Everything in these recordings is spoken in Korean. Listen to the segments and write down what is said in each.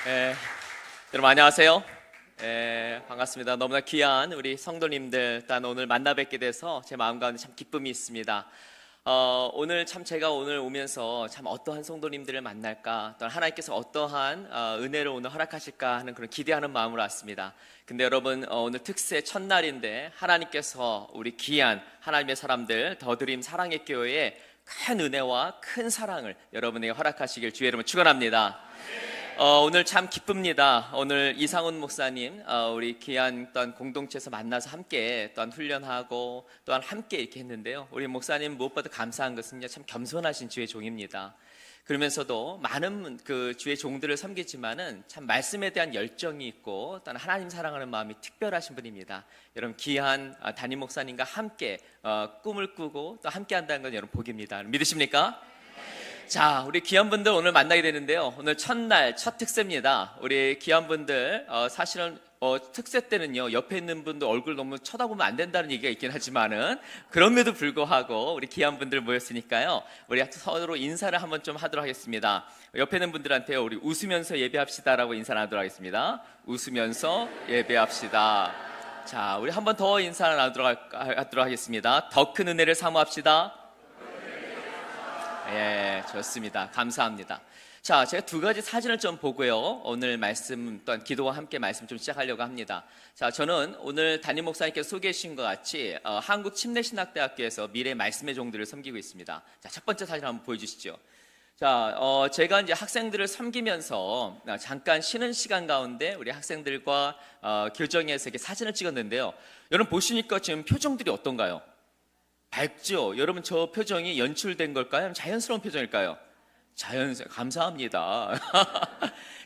예, 여러분 안녕하세요. 반갑습니다. 너무나 귀한 우리 성도님들 일단 오늘 만나 뵙게 돼서 제 마음 가운데 참 기쁨이 있습니다. 오늘 참 제가 오늘 오면서 참 어떠한 성도님들을 만날까, 또 하나님께서 어떠한 은혜를 오늘 허락하실까 하는 그런 기대하는 마음으로 왔습니다. 근데 여러분 오늘 특세 첫날인데 하나님께서 우리 귀한 하나님의 사람들 더드림 사랑의 교회에 큰 은혜와 큰 사랑을 여러분에게 허락하시길 주의 이름으로 축원합니다. 오늘 참 기쁩니다. 오늘 이상훈 목사님 우리 귀한 또한 공동체에서 만나서 함께 또한 훈련하고 또한 함께 이렇게 했는데요. 우리 목사님 무엇보다 감사한 것은요, 참 겸손하신 주의 종입니다. 그러면서도 많은 그 주의 종들을 섬기지만은 참 말씀에 대한 열정이 있고 또한 하나님 사랑하는 마음이 특별하신 분입니다. 여러분 귀한 담임 목사님과 함께 꿈을 꾸고 또 함께 한다는 건 여러분 복입니다. 믿으십니까? 자, 우리 귀한 분들 오늘 만나게 되는데요. 오늘 첫날 첫 특세입니다. 우리 귀한 분들 사실은 특세 때는요, 옆에 있는 분들 얼굴 너무 쳐다보면 안 된다는 얘기가 있긴 하지만은 그럼에도 불구하고 우리 귀한 분들 모였으니까요, 우리 서로 인사를 한번 좀 하도록 하겠습니다. 옆에 있는 분들한테 우리 웃으면서 예배합시다라고 인사를 하도록 하겠습니다. 웃으면서 예배합시다. 자, 우리 한번 더 인사를 하도록 하겠습니다. 더 큰 은혜를 사모합시다. 예, 좋습니다. 감사합니다. 자, 제가 두 가지 사진을 좀 보고요, 오늘 말씀 또한 기도와 함께 말씀 좀 시작하려고 합니다. 자, 저는 오늘 담임 목사님께서 소개해 주신 것 같이 한국침례신학대학교에서 미래 말씀의 종들을 섬기고 있습니다. 자, 첫 번째 사진 한번 보여주시죠. 자, 제가 이제 학생들을 섬기면서 잠깐 쉬는 시간 가운데 우리 학생들과 교정에서 이렇게 사진을 찍었는데요. 여러분 보시니까 지금 표정들이 어떤가요? 밝죠? 여러분 저 표정이 연출된 걸까요? 아니면 자연스러운 표정일까요? 감사합니다.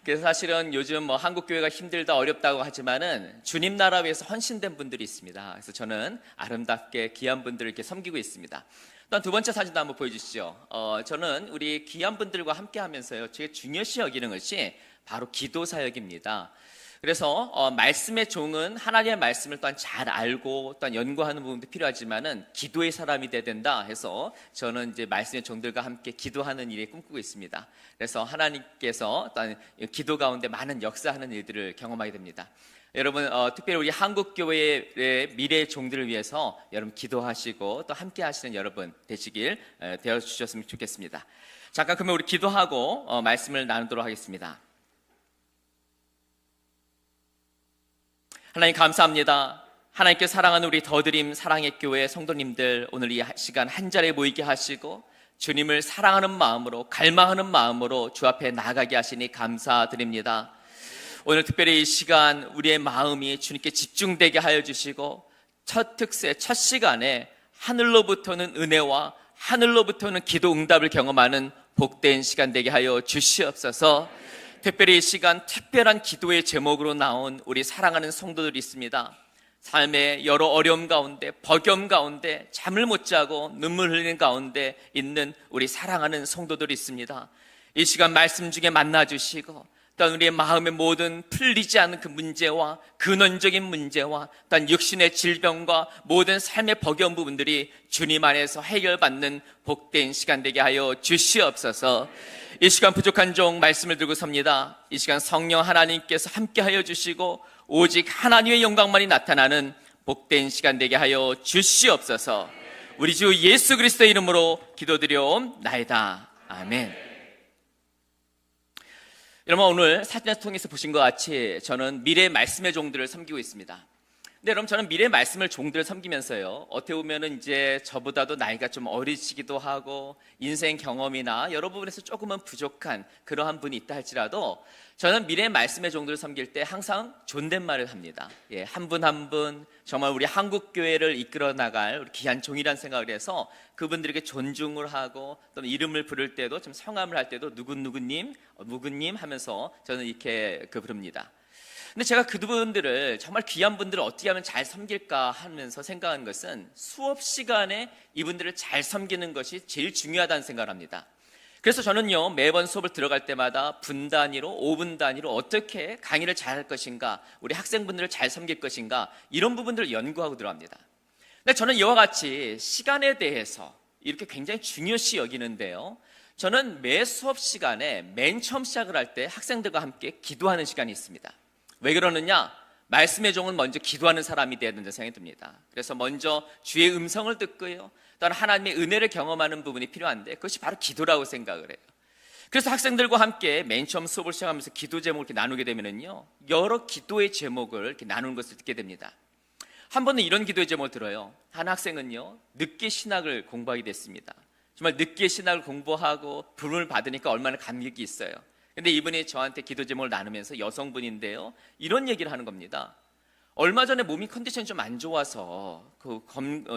그래서 사실은 요즘 뭐 한국교회가 힘들다 어렵다고 하지만은 주님 나라 위해서 헌신된 분들이 있습니다. 그래서 저는 아름답게 귀한 분들을 이렇게 섬기고 있습니다. 또한 두 번째 사진도 한번 보여주시죠. 저는 우리 귀한 분들과 함께 하면서요, 제가 중요시 여기는 것이 바로 기도 사역입니다. 그래서 말씀의 종은 하나님의 말씀을 또한 잘 알고 또한 연구하는 부분도 필요하지만은 기도의 사람이 돼야 된다 해서 저는 이제 말씀의 종들과 함께 기도하는 일에 꿈꾸고 있습니다. 그래서 하나님께서 또한 기도 가운데 많은 역사하는 일들을 경험하게 됩니다. 여러분 특별히 우리 한국교회의 미래의 종들을 위해서 여러분 기도하시고 또 함께 하시는 여러분 되시길 되어 주셨으면 좋겠습니다. 잠깐 그러면 우리 기도하고 말씀을 나누도록 하겠습니다. 하나님 감사합니다. 하나님께 사랑하는 우리 더드림 사랑의 교회 성도님들, 오늘 이 시간 한 자리에 모이게 하시고 주님을 사랑하는 마음으로 갈망하는 마음으로 주 앞에 나아가게 하시니 감사드립니다. 오늘 특별히 이 시간 우리의 마음이 주님께 집중되게 하여 주시고 첫 특세 첫 시간에 하늘로부터는 은혜와 하늘로부터는 기도 응답을 경험하는 복된 시간 되게 하여 주시옵소서. 특별히 이 시간 특별한 기도의 제목으로 나온 우리 사랑하는 성도들이 있습니다. 삶의 여러 어려움 가운데, 버겸 가운데, 잠을 못 자고 눈물 흘리는 가운데 있는 우리 사랑하는 성도들이 있습니다. 이 시간 말씀 중에 만나주시고 또한 우리의 마음의 모든 풀리지 않은 그 문제와 근원적인 문제와 또한 육신의 질병과 모든 삶의 버겨운 부분들이 주님 안에서 해결받는 복된 시간 되게 하여 주시옵소서. 이 시간 부족한 종 말씀을 들고 섭니다. 이 시간 성령 하나님께서 함께 하여 주시고 오직 하나님의 영광만이 나타나는 복된 시간 되게 하여 주시옵소서. 우리 주 예수 그리스도의 이름으로 기도드려옵나이다. 아멘. 여러분 오늘 사진을 통해서 보신 것 같이 저는 미래의 말씀의 종들을 섬기고 있습니다. 근데 여러분 저는 미래의 말씀을 종들을 섬기면서요, 어떻게 보면은 이제 저보다도 나이가 좀 어리시기도 하고 인생 경험이나 여러 부분에서 조금은 부족한 그러한 분이 있다 할지라도 저는 미래의 말씀의 종들을 섬길 때 항상 존댓말을 합니다. 예, 한 분 한 분 정말 우리 한국교회를 이끌어 나갈 우리 귀한 종이라는 생각을 해서 그분들에게 존중을 하고 또 이름을 부를 때도 좀 성함을 할 때도 누구님 하면서 저는 이렇게 부릅니다. 근데 제가 그분들을 정말 귀한 분들을 어떻게 하면 잘 섬길까 하면서 생각한 것은 수업 시간에 이분들을 잘 섬기는 것이 제일 중요하다는 생각을 합니다. 그래서 저는요, 매번 수업을 들어갈 때마다 분 단위로 5분 단위로 어떻게 강의를 잘 할 것인가, 우리 학생분들을 잘 섬길 것인가, 이런 부분들을 연구하고 들어갑니다. 근데 저는 이와 같이 시간에 대해서 이렇게 굉장히 중요시 여기는데요, 저는 매 수업 시간에 맨 처음 시작을 할 때 학생들과 함께 기도하는 시간이 있습니다. 왜 그러느냐? 말씀의 종은 먼저 기도하는 사람이 되어야 된다는 생각이 듭니다. 그래서 먼저 주의 음성을 듣고요, 또한 하나님의 은혜를 경험하는 부분이 필요한데 그것이 바로 기도라고 생각을 해요. 그래서 학생들과 함께 맨 처음 수업을 시작하면서 기도 제목을 이렇게 나누게 되면요, 여러 기도의 제목을 이렇게 나누는 것을 듣게 됩니다. 한 번은 이런 기도의 제목을 들어요. 한 학생은요, 늦게 신학을 공부하게 됐습니다. 정말 늦게 신학을 공부하고 부름을 받으니까 얼마나 감격이 있어요. 근데 이분이 저한테 기도 제목을 나누면서, 여성분인데요, 이런 얘기를 하는 겁니다. 얼마 전에 몸이 컨디션이 좀 안 좋아서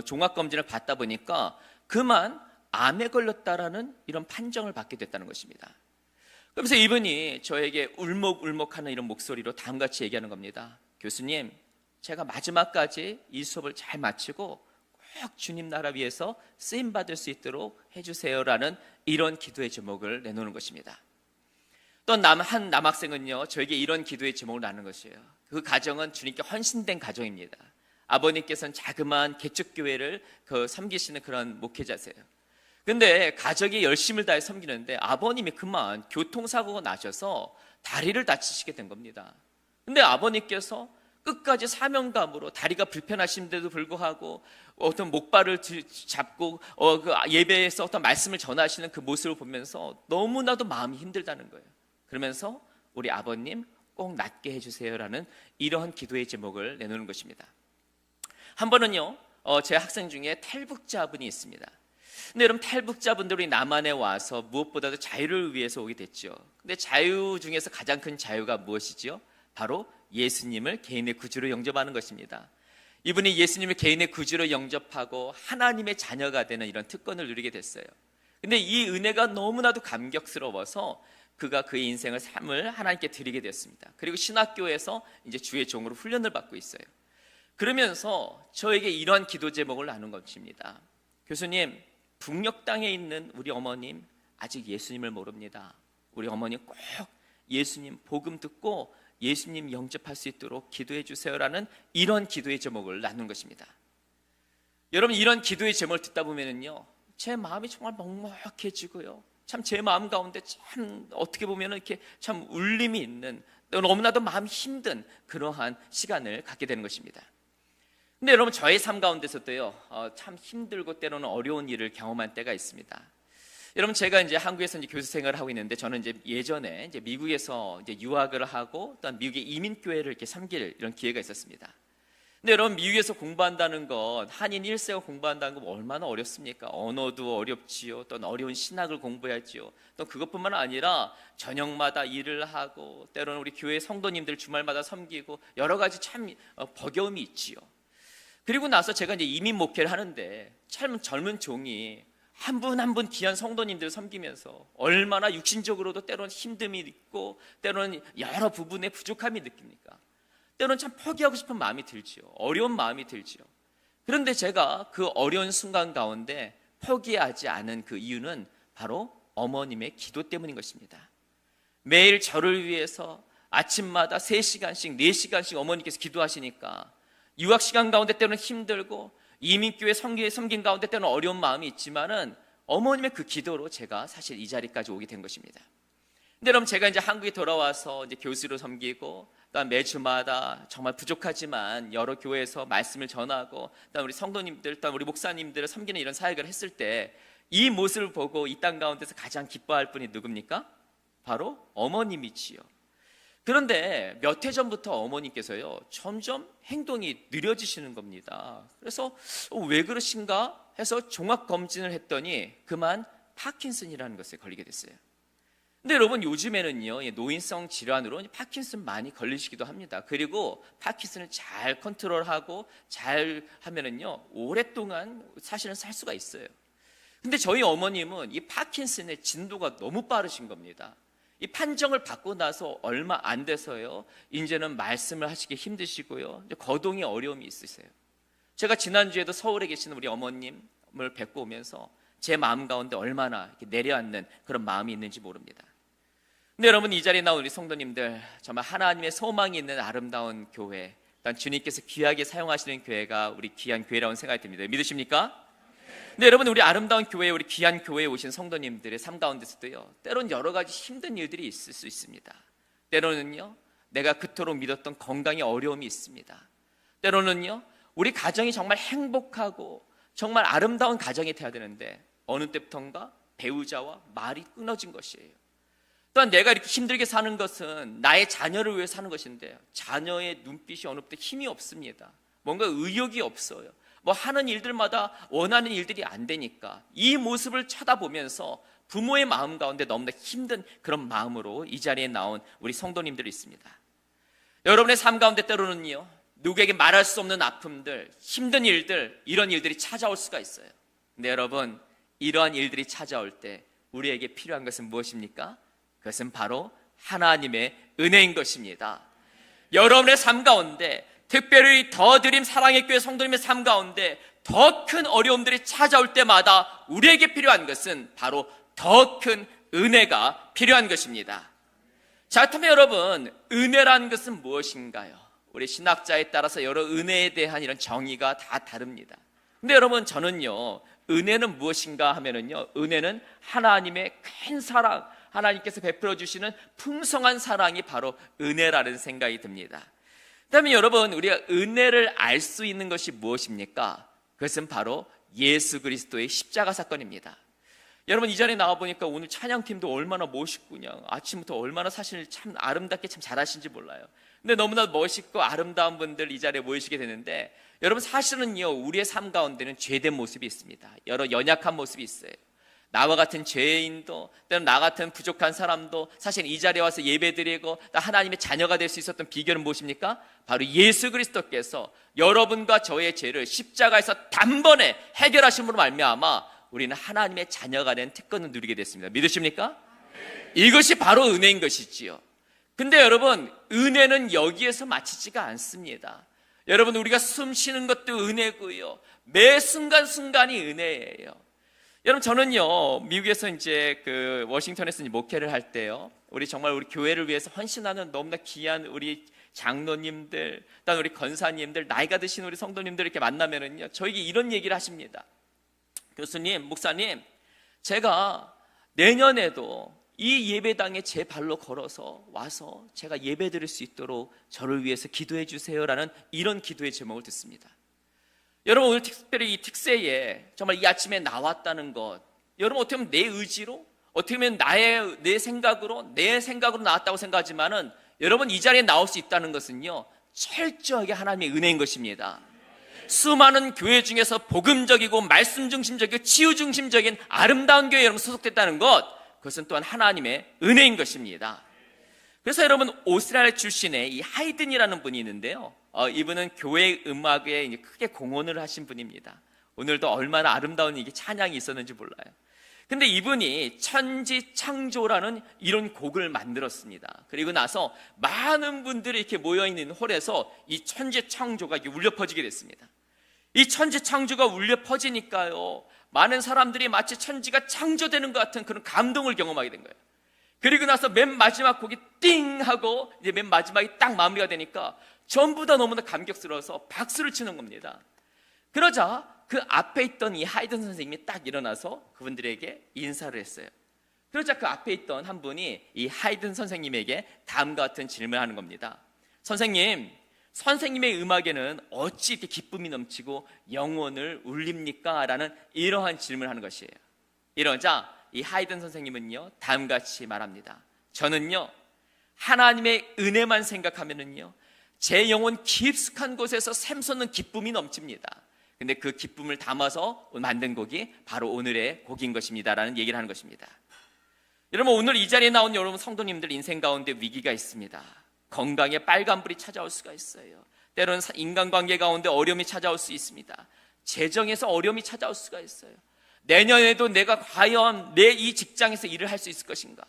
종합검진을 받다 보니까 그만 암에 걸렸다라는 이런 판정을 받게 됐다는 것입니다. 그러면서 이분이 저에게 울먹울먹하는 이런 목소리로 다음같이 얘기하는 겁니다. 교수님, 제가 마지막까지 이 수업을 잘 마치고 꼭 주님 나라 위해서 쓰임받을 수 있도록 해주세요라는 이런 기도의 제목을 내놓는 것입니다. 또 한 남학생은요, 저에게 이런 기도의 제목을 나누는 것이에요. 그 가정은 주님께 헌신된 가정입니다. 아버님께서는 자그마한 개척교회를 섬기시는 그런 목회자세요. 근데 가족이 열심을 다해 섬기는데 아버님이 그만 교통사고가 나셔서 다리를 다치시게 된 겁니다. 근데 아버님께서 끝까지 사명감으로 다리가 불편하신데도 불구하고 어떤 목발을 잡고 그 예배에서 어떤 말씀을 전하시는 그 모습을 보면서 너무나도 마음이 힘들다는 거예요. 그러면서 우리 아버님 꼭 낫게 해주세요라는 이러한 기도의 제목을 내놓는 것입니다. 한 번은요, 제 학생 중에 탈북자분이 있습니다. 근데 여러분, 탈북자분들이 남한에 와서 무엇보다도 자유를 위해서 오게 됐죠. 근데 자유 중에서 가장 큰 자유가 무엇이지요? 바로 예수님을 개인의 구주로 영접하는 것입니다. 이분이 예수님을 개인의 구주로 영접하고 하나님의 자녀가 되는 이런 특권을 누리게 됐어요. 근데 이 은혜가 너무나도 감격스러워서 그가 그의 인생을 삶을 하나님께 드리게 됐습니다. 그리고 신학교에서 이제 주의 종으로 훈련을 받고 있어요. 그러면서 저에게 이러한 기도 제목을 나눈 것입니다. 교수님, 북녘 땅에 있는 우리 어머님 아직 예수님을 모릅니다. 우리 어머니 꼭 예수님 복음 듣고 예수님 영접할 수 있도록 기도해 주세요라는 이런 기도의 제목을 나눈 것입니다. 여러분, 이런 기도의 제목을 듣다 보면은요, 제 마음이 정말 먹먹해지고요, 참 제 마음 가운데 참 어떻게 보면 이렇게 참 울림이 있는, 너무나도 마음이 힘든 그러한 시간을 갖게 되는 것입니다. 근데 여러분, 저의 삶 가운데서도요, 참 힘들고 때로는 어려운 일을 경험한 때가 있습니다. 여러분, 제가 이제 한국에서 이제 교수 생활을 하고 있는데, 저는 이제 예전에 이제 미국에서 이제 유학을 하고 또한 미국의 이민교회를 이렇게 섬길 이런 기회가 있었습니다. 근데 여러분, 미국에서 공부한다는 것, 한인 1세가 공부한다는 건 얼마나 어렵습니까? 언어도 어렵지요. 또 어려운 신학을 공부해야지요. 또 그것뿐만 아니라 저녁마다 일을 하고 때로는 우리 교회 성도님들 주말마다 섬기고 여러 가지 참 버거움이 있지요. 그리고 나서 제가 이제 이민 목회를 하는데, 참 젊은 종이 한 분 한 분 귀한 성도님들을 섬기면서 얼마나 육신적으로도 때로는 힘듦이 있고 때로는 여러 부분의 부족함이 느낍니까? 때로는 참 포기하고 싶은 마음이 들지요. 어려운 마음이 들지요. 그런데 제가 그 어려운 순간 가운데 포기하지 않은 그 이유는 바로 어머님의 기도 때문인 것입니다. 매일 저를 위해서 아침마다 3시간씩 4시간씩 어머니께서 기도하시니까 유학 시간 가운데 때로는 힘들고 이민교회 섬긴 가운데 때로는 어려운 마음이 있지만은 어머님의 그 기도로 제가 사실 이 자리까지 오게 된 것입니다. 근데 여러분, 제가 이제 한국에 돌아와서 이제 교수로 섬기고 또한 매주마다 정말 부족하지만 여러 교회에서 말씀을 전하고 또한 우리 성도님들 또한 우리 목사님들을 섬기는 이런 사역을 했을 때 이 모습을 보고 이 땅 가운데서 가장 기뻐할 분이 누굽니까? 바로 어머님이지요. 그런데 몇 해 전부터 어머님께서요, 점점 행동이 느려지시는 겁니다. 그래서 왜 그러신가 해서 종합검진을 했더니 그만 파킨슨이라는 것에 걸리게 됐어요. 근데 여러분, 요즘에는요, 노인성 질환으로 파킨슨 많이 걸리시기도 합니다. 그리고 파킨슨을 잘 컨트롤하고 잘 하면은요, 오랫동안 사실은 살 수가 있어요. 근데 저희 어머님은 이 파킨슨의 진도가 너무 빠르신 겁니다. 이 판정을 받고 나서 얼마 안 돼서요, 이제는 말씀을 하시기 힘드시고요, 거동이 어려움이 있으세요. 제가 지난주에도 서울에 계시는 우리 어머님을 뵙고 오면서 제 마음 가운데 얼마나 이렇게 내려앉는 그런 마음이 있는지 모릅니다. 근데 여러분, 이 자리에 나온 우리 성도님들, 정말 하나님의 소망이 있는 아름다운 교회, 일단 주님께서 귀하게 사용하시는 교회가 우리 귀한 교회라고 생각이 듭니다. 믿으십니까? 근데 여러분, 우리 아름다운 교회, 우리 귀한 교회에 오신 성도님들의 삶 가운데서도요, 때로는 여러 가지 힘든 일들이 있을 수 있습니다. 때로는요, 내가 그토록 믿었던 건강에 어려움이 있습니다. 때로는요, 우리 가정이 정말 행복하고 정말 아름다운 가정이 돼야 되는데 어느 때부턴가 배우자와 말이 끊어진 것이에요. 또한 내가 이렇게 힘들게 사는 것은 나의 자녀를 위해 사는 것인데 자녀의 눈빛이 어느 때부터 힘이 없습니다. 뭔가 의욕이 없어요. 뭐 하는 일들마다 원하는 일들이 안 되니까 이 모습을 쳐다보면서 부모의 마음 가운데 너무나 힘든 그런 마음으로 이 자리에 나온 우리 성도님들이 있습니다. 여러분의 삶 가운데 때로는요, 누구에게 말할 수 없는 아픔들, 힘든 일들, 이런 일들이 찾아올 수가 있어요. 근데 여러분, 이러한 일들이 찾아올 때 우리에게 필요한 것은 무엇입니까? 그것은 바로 하나님의 은혜인 것입니다. 여러분의 삶 가운데, 특별히 더 드림 사랑의 교회 성도님의 삶 가운데 더 큰 어려움들이 찾아올 때마다 우리에게 필요한 것은 바로 더 큰 은혜가 필요한 것입니다. 자, 그렇다면 여러분, 은혜란 것은 무엇인가요? 우리 신학자에 따라서 여러 은혜에 대한 이런 정의가 다 다릅니다. 근데 여러분, 저는요, 은혜는 무엇인가 하면은요, 은혜는 하나님의 큰 사랑, 하나님께서 베풀어 주시는 풍성한 사랑이 바로 은혜라는 생각이 듭니다. 그다음에 여러분, 우리가 은혜를 알 수 있는 것이 무엇입니까? 그것은 바로 예수 그리스도의 십자가 사건입니다. 여러분, 이 자리에 나와보니까 오늘 찬양팀도 얼마나 멋있고 그냥 아침부터 얼마나 사실 참 아름답게 참 잘하신지 몰라요. 근데 너무나 멋있고 아름다운 분들 이 자리에 모이시게 되는데, 여러분 사실은요, 우리의 삶 가운데는 죄된 모습이 있습니다. 여러 연약한 모습이 있어요. 나와 같은 죄인도, 때로는 나 같은 부족한 사람도 사실 이 자리에 와서 예배드리고 하나님의 자녀가 될 수 있었던 비결은 무엇입니까? 바로 예수 그리스도께서 여러분과 저의 죄를 십자가에서 단번에 해결하심으로 말미암아 우리는 하나님의 자녀가 된 특권을 누리게 됐습니다. 믿으십니까? 이것이 바로 은혜인 것이지요. 근데 여러분, 은혜는 여기에서 마치지가 않습니다. 여러분, 우리가 숨 쉬는 것도 은혜고요, 매 순간순간이 은혜예요. 여러분, 저는요, 미국에서 이제 워싱턴에서 목회를 할 때요, 우리 정말 우리 교회를 위해서 헌신하는 너무나 귀한 우리 장로님들, 또 우리 권사님들, 나이가 드신 우리 성도님들 이렇게 만나면은요, 저에게 이런 얘기를 하십니다. 교수님, 목사님, 제가 내년에도 이 예배당에 제 발로 걸어서 와서 제가 예배 드릴 수 있도록 저를 위해서 기도해 주세요라는 이런 기도의 제목을 듣습니다. 여러분, 오늘 특별히 이 특세에 정말 이 아침에 나왔다는 것, 여러분 어떻게 보면 내 의지로, 어떻게 보면 내 생각으로 나왔다고 생각하지만은 여러분, 이 자리에 나올 수 있다는 것은요, 철저하게 하나님의 은혜인 것입니다. 수많은 교회 중에서 복음적이고 말씀 중심적이고 치유 중심적인 아름다운 교회에 여러분 소속됐다는 것, 그것은 또한 하나님의 은혜인 것입니다. 그래서 여러분, 오스트리아 출신의 이 하이든이라는 분이 있는데요, 이분은 교회 음악에 이제 크게 공헌을 하신 분입니다. 오늘도 얼마나 아름다운 이게 찬양이 있었는지 몰라요. 근데 이분이 천지창조라는 이런 곡을 만들었습니다. 그리고 나서 많은 분들이 이렇게 모여있는 홀에서 이 천지창조가 울려 퍼지게 됐습니다. 이 천지창조가 울려 퍼지니까요, 많은 사람들이 마치 천지가 창조되는 것 같은 그런 감동을 경험하게 된 거예요. 그리고 나서 맨 마지막 곡이 띵 하고 이제 맨 마지막이 딱 마무리가 되니까 전부 다 너무나 감격스러워서 박수를 치는 겁니다. 그러자 그 앞에 있던 이 하이든 선생님이 딱 일어나서 그분들에게 인사를 했어요. 그러자 그 앞에 있던 한 분이 이 하이든 선생님에게 다음과 같은 질문을 하는 겁니다. 선생님의 음악에는 어찌 이렇게 기쁨이 넘치고 영혼을 울립니까? 라는 이러한 질문을 하는 것이에요. 이러자 이 하이든 선생님은요, 다음과 같이 말합니다. 저는요, 하나님의 은혜만 생각하면은요, 제 영혼 깊숙한 곳에서 샘솟는 기쁨이 넘칩니다. 근데 그 기쁨을 담아서 만든 곡이 바로 오늘의 곡인 것입니다 라는 얘기를 하는 것입니다. 여러분, 오늘 이 자리에 나온 여러분 성도님들 인생 가운데 위기가 있습니다. 건강에 빨간불이 찾아올 수가 있어요. 때로는 인간관계 가운데 어려움이 찾아올 수 있습니다. 재정에서 어려움이 찾아올 수가 있어요. 내년에도 내가 과연 내 이 직장에서 일을 할 수 있을 것인가,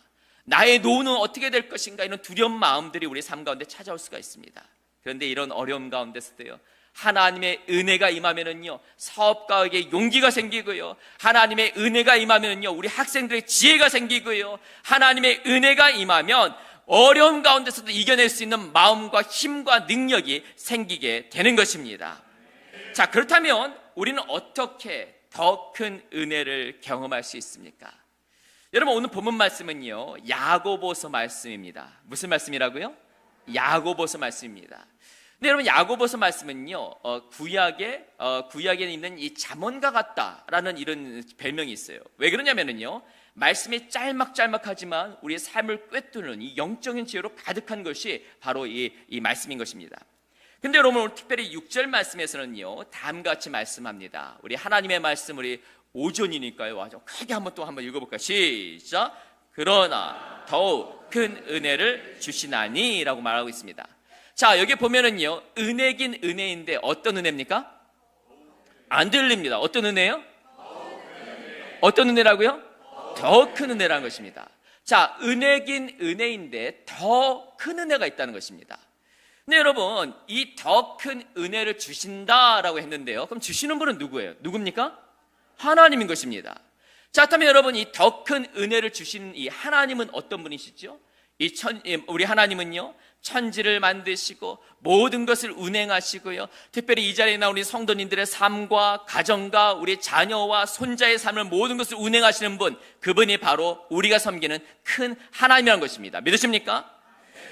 나의 노후는 어떻게 될 것인가, 이런 두려운 마음들이 우리 삶 가운데 찾아올 수가 있습니다. 그런데 이런 어려움 가운데서도요, 하나님의 은혜가 임하면은요, 사업가에게 용기가 생기고요, 하나님의 은혜가 임하면은요, 우리 학생들의 지혜가 생기고요, 하나님의 은혜가 임하면 어려움 가운데서도 이겨낼 수 있는 마음과 힘과 능력이 생기게 되는 것입니다. 자, 그렇다면 우리는 어떻게 더 큰 은혜를 경험할 수 있습니까? 여러분, 오늘 본문 말씀은요, 야고보서 말씀입니다. 무슨 말씀이라고요? 야고보서 말씀입니다. 근데 여러분, 야고보서 말씀은요, 구약에 있는 이 잠언과 같다라는 이런 별명이 있어요. 왜 그러냐면은요, 말씀이 짤막짤막하지만 우리의 삶을 꿰뚫는 이 영적인 지혜로 가득한 것이 바로 이 말씀인 것입니다. 근데 여러분, 오늘 특별히 6절 말씀에서는요, 다음과 같이 말씀합니다. 우리 하나님의 말씀, 우리 오전이니까요, 크게 한번 읽어볼까요? 시작. 그러나 더욱 큰 은혜를 주시나니 라고 말하고 있습니다. 자, 여기 보면은요, 은혜긴 은혜인데 어떤 은혜입니까? 안 들립니다. 어떤 은혜요? 어떤 은혜라고요? 더 큰 은혜라는 것입니다. 자, 은혜긴 은혜인데 더 큰 은혜가 있다는 것입니다. 근데 여러분, 이 더 큰 은혜를 주신다라고 했는데요, 그럼 주시는 분은 누구예요? 누굽니까? 하나님인 것입니다. 자, 그렇다면 여러분, 이 더 큰 은혜를 주시는 이 하나님은 어떤 분이시죠? 우리 하나님은요, 천지를 만드시고 모든 것을 운행하시고요, 특별히 이 자리에 나온 우리 성도님들의 삶과 가정과 우리 자녀와 손자의 삶을 모든 것을 운행하시는 분, 그분이 바로 우리가 섬기는 큰 하나님이라는 것입니다. 믿으십니까?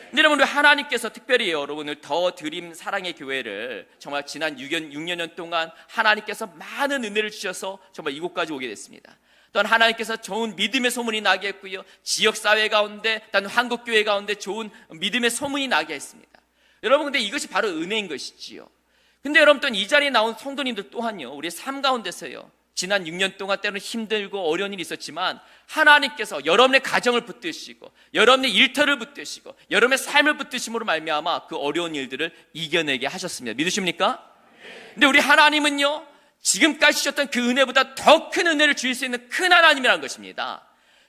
근데 여러분, 우리 하나님께서 특별히 여러분을 더 드림 사랑의 교회를 정말 지난 6년 동안 하나님께서 많은 은혜를 주셔서 정말 이곳까지 오게 됐습니다. 또한 하나님께서 좋은 믿음의 소문이 나게 했고요, 지역사회 가운데, 또한 한국교회 가운데 좋은 믿음의 소문이 나게 했습니다. 여러분, 근데 이것이 바로 은혜인 것이지요. 근데 여러분, 또 이 자리에 나온 성도님들 또한요, 우리의 삶 가운데서요, 지난 6년 동안 때로는 힘들고 어려운 일이 있었지만 하나님께서 여러분의 가정을 붙드시고 여러분의 일터를 붙드시고 여러분의 삶을 붙드심으로 말미암아 그 어려운 일들을 이겨내게 하셨습니다. 믿으십니까? 근데 우리 하나님은요, 지금까지 주셨던 그 은혜보다 더 큰 은혜를 주실 수 있는 큰 하나님이라는 것입니다.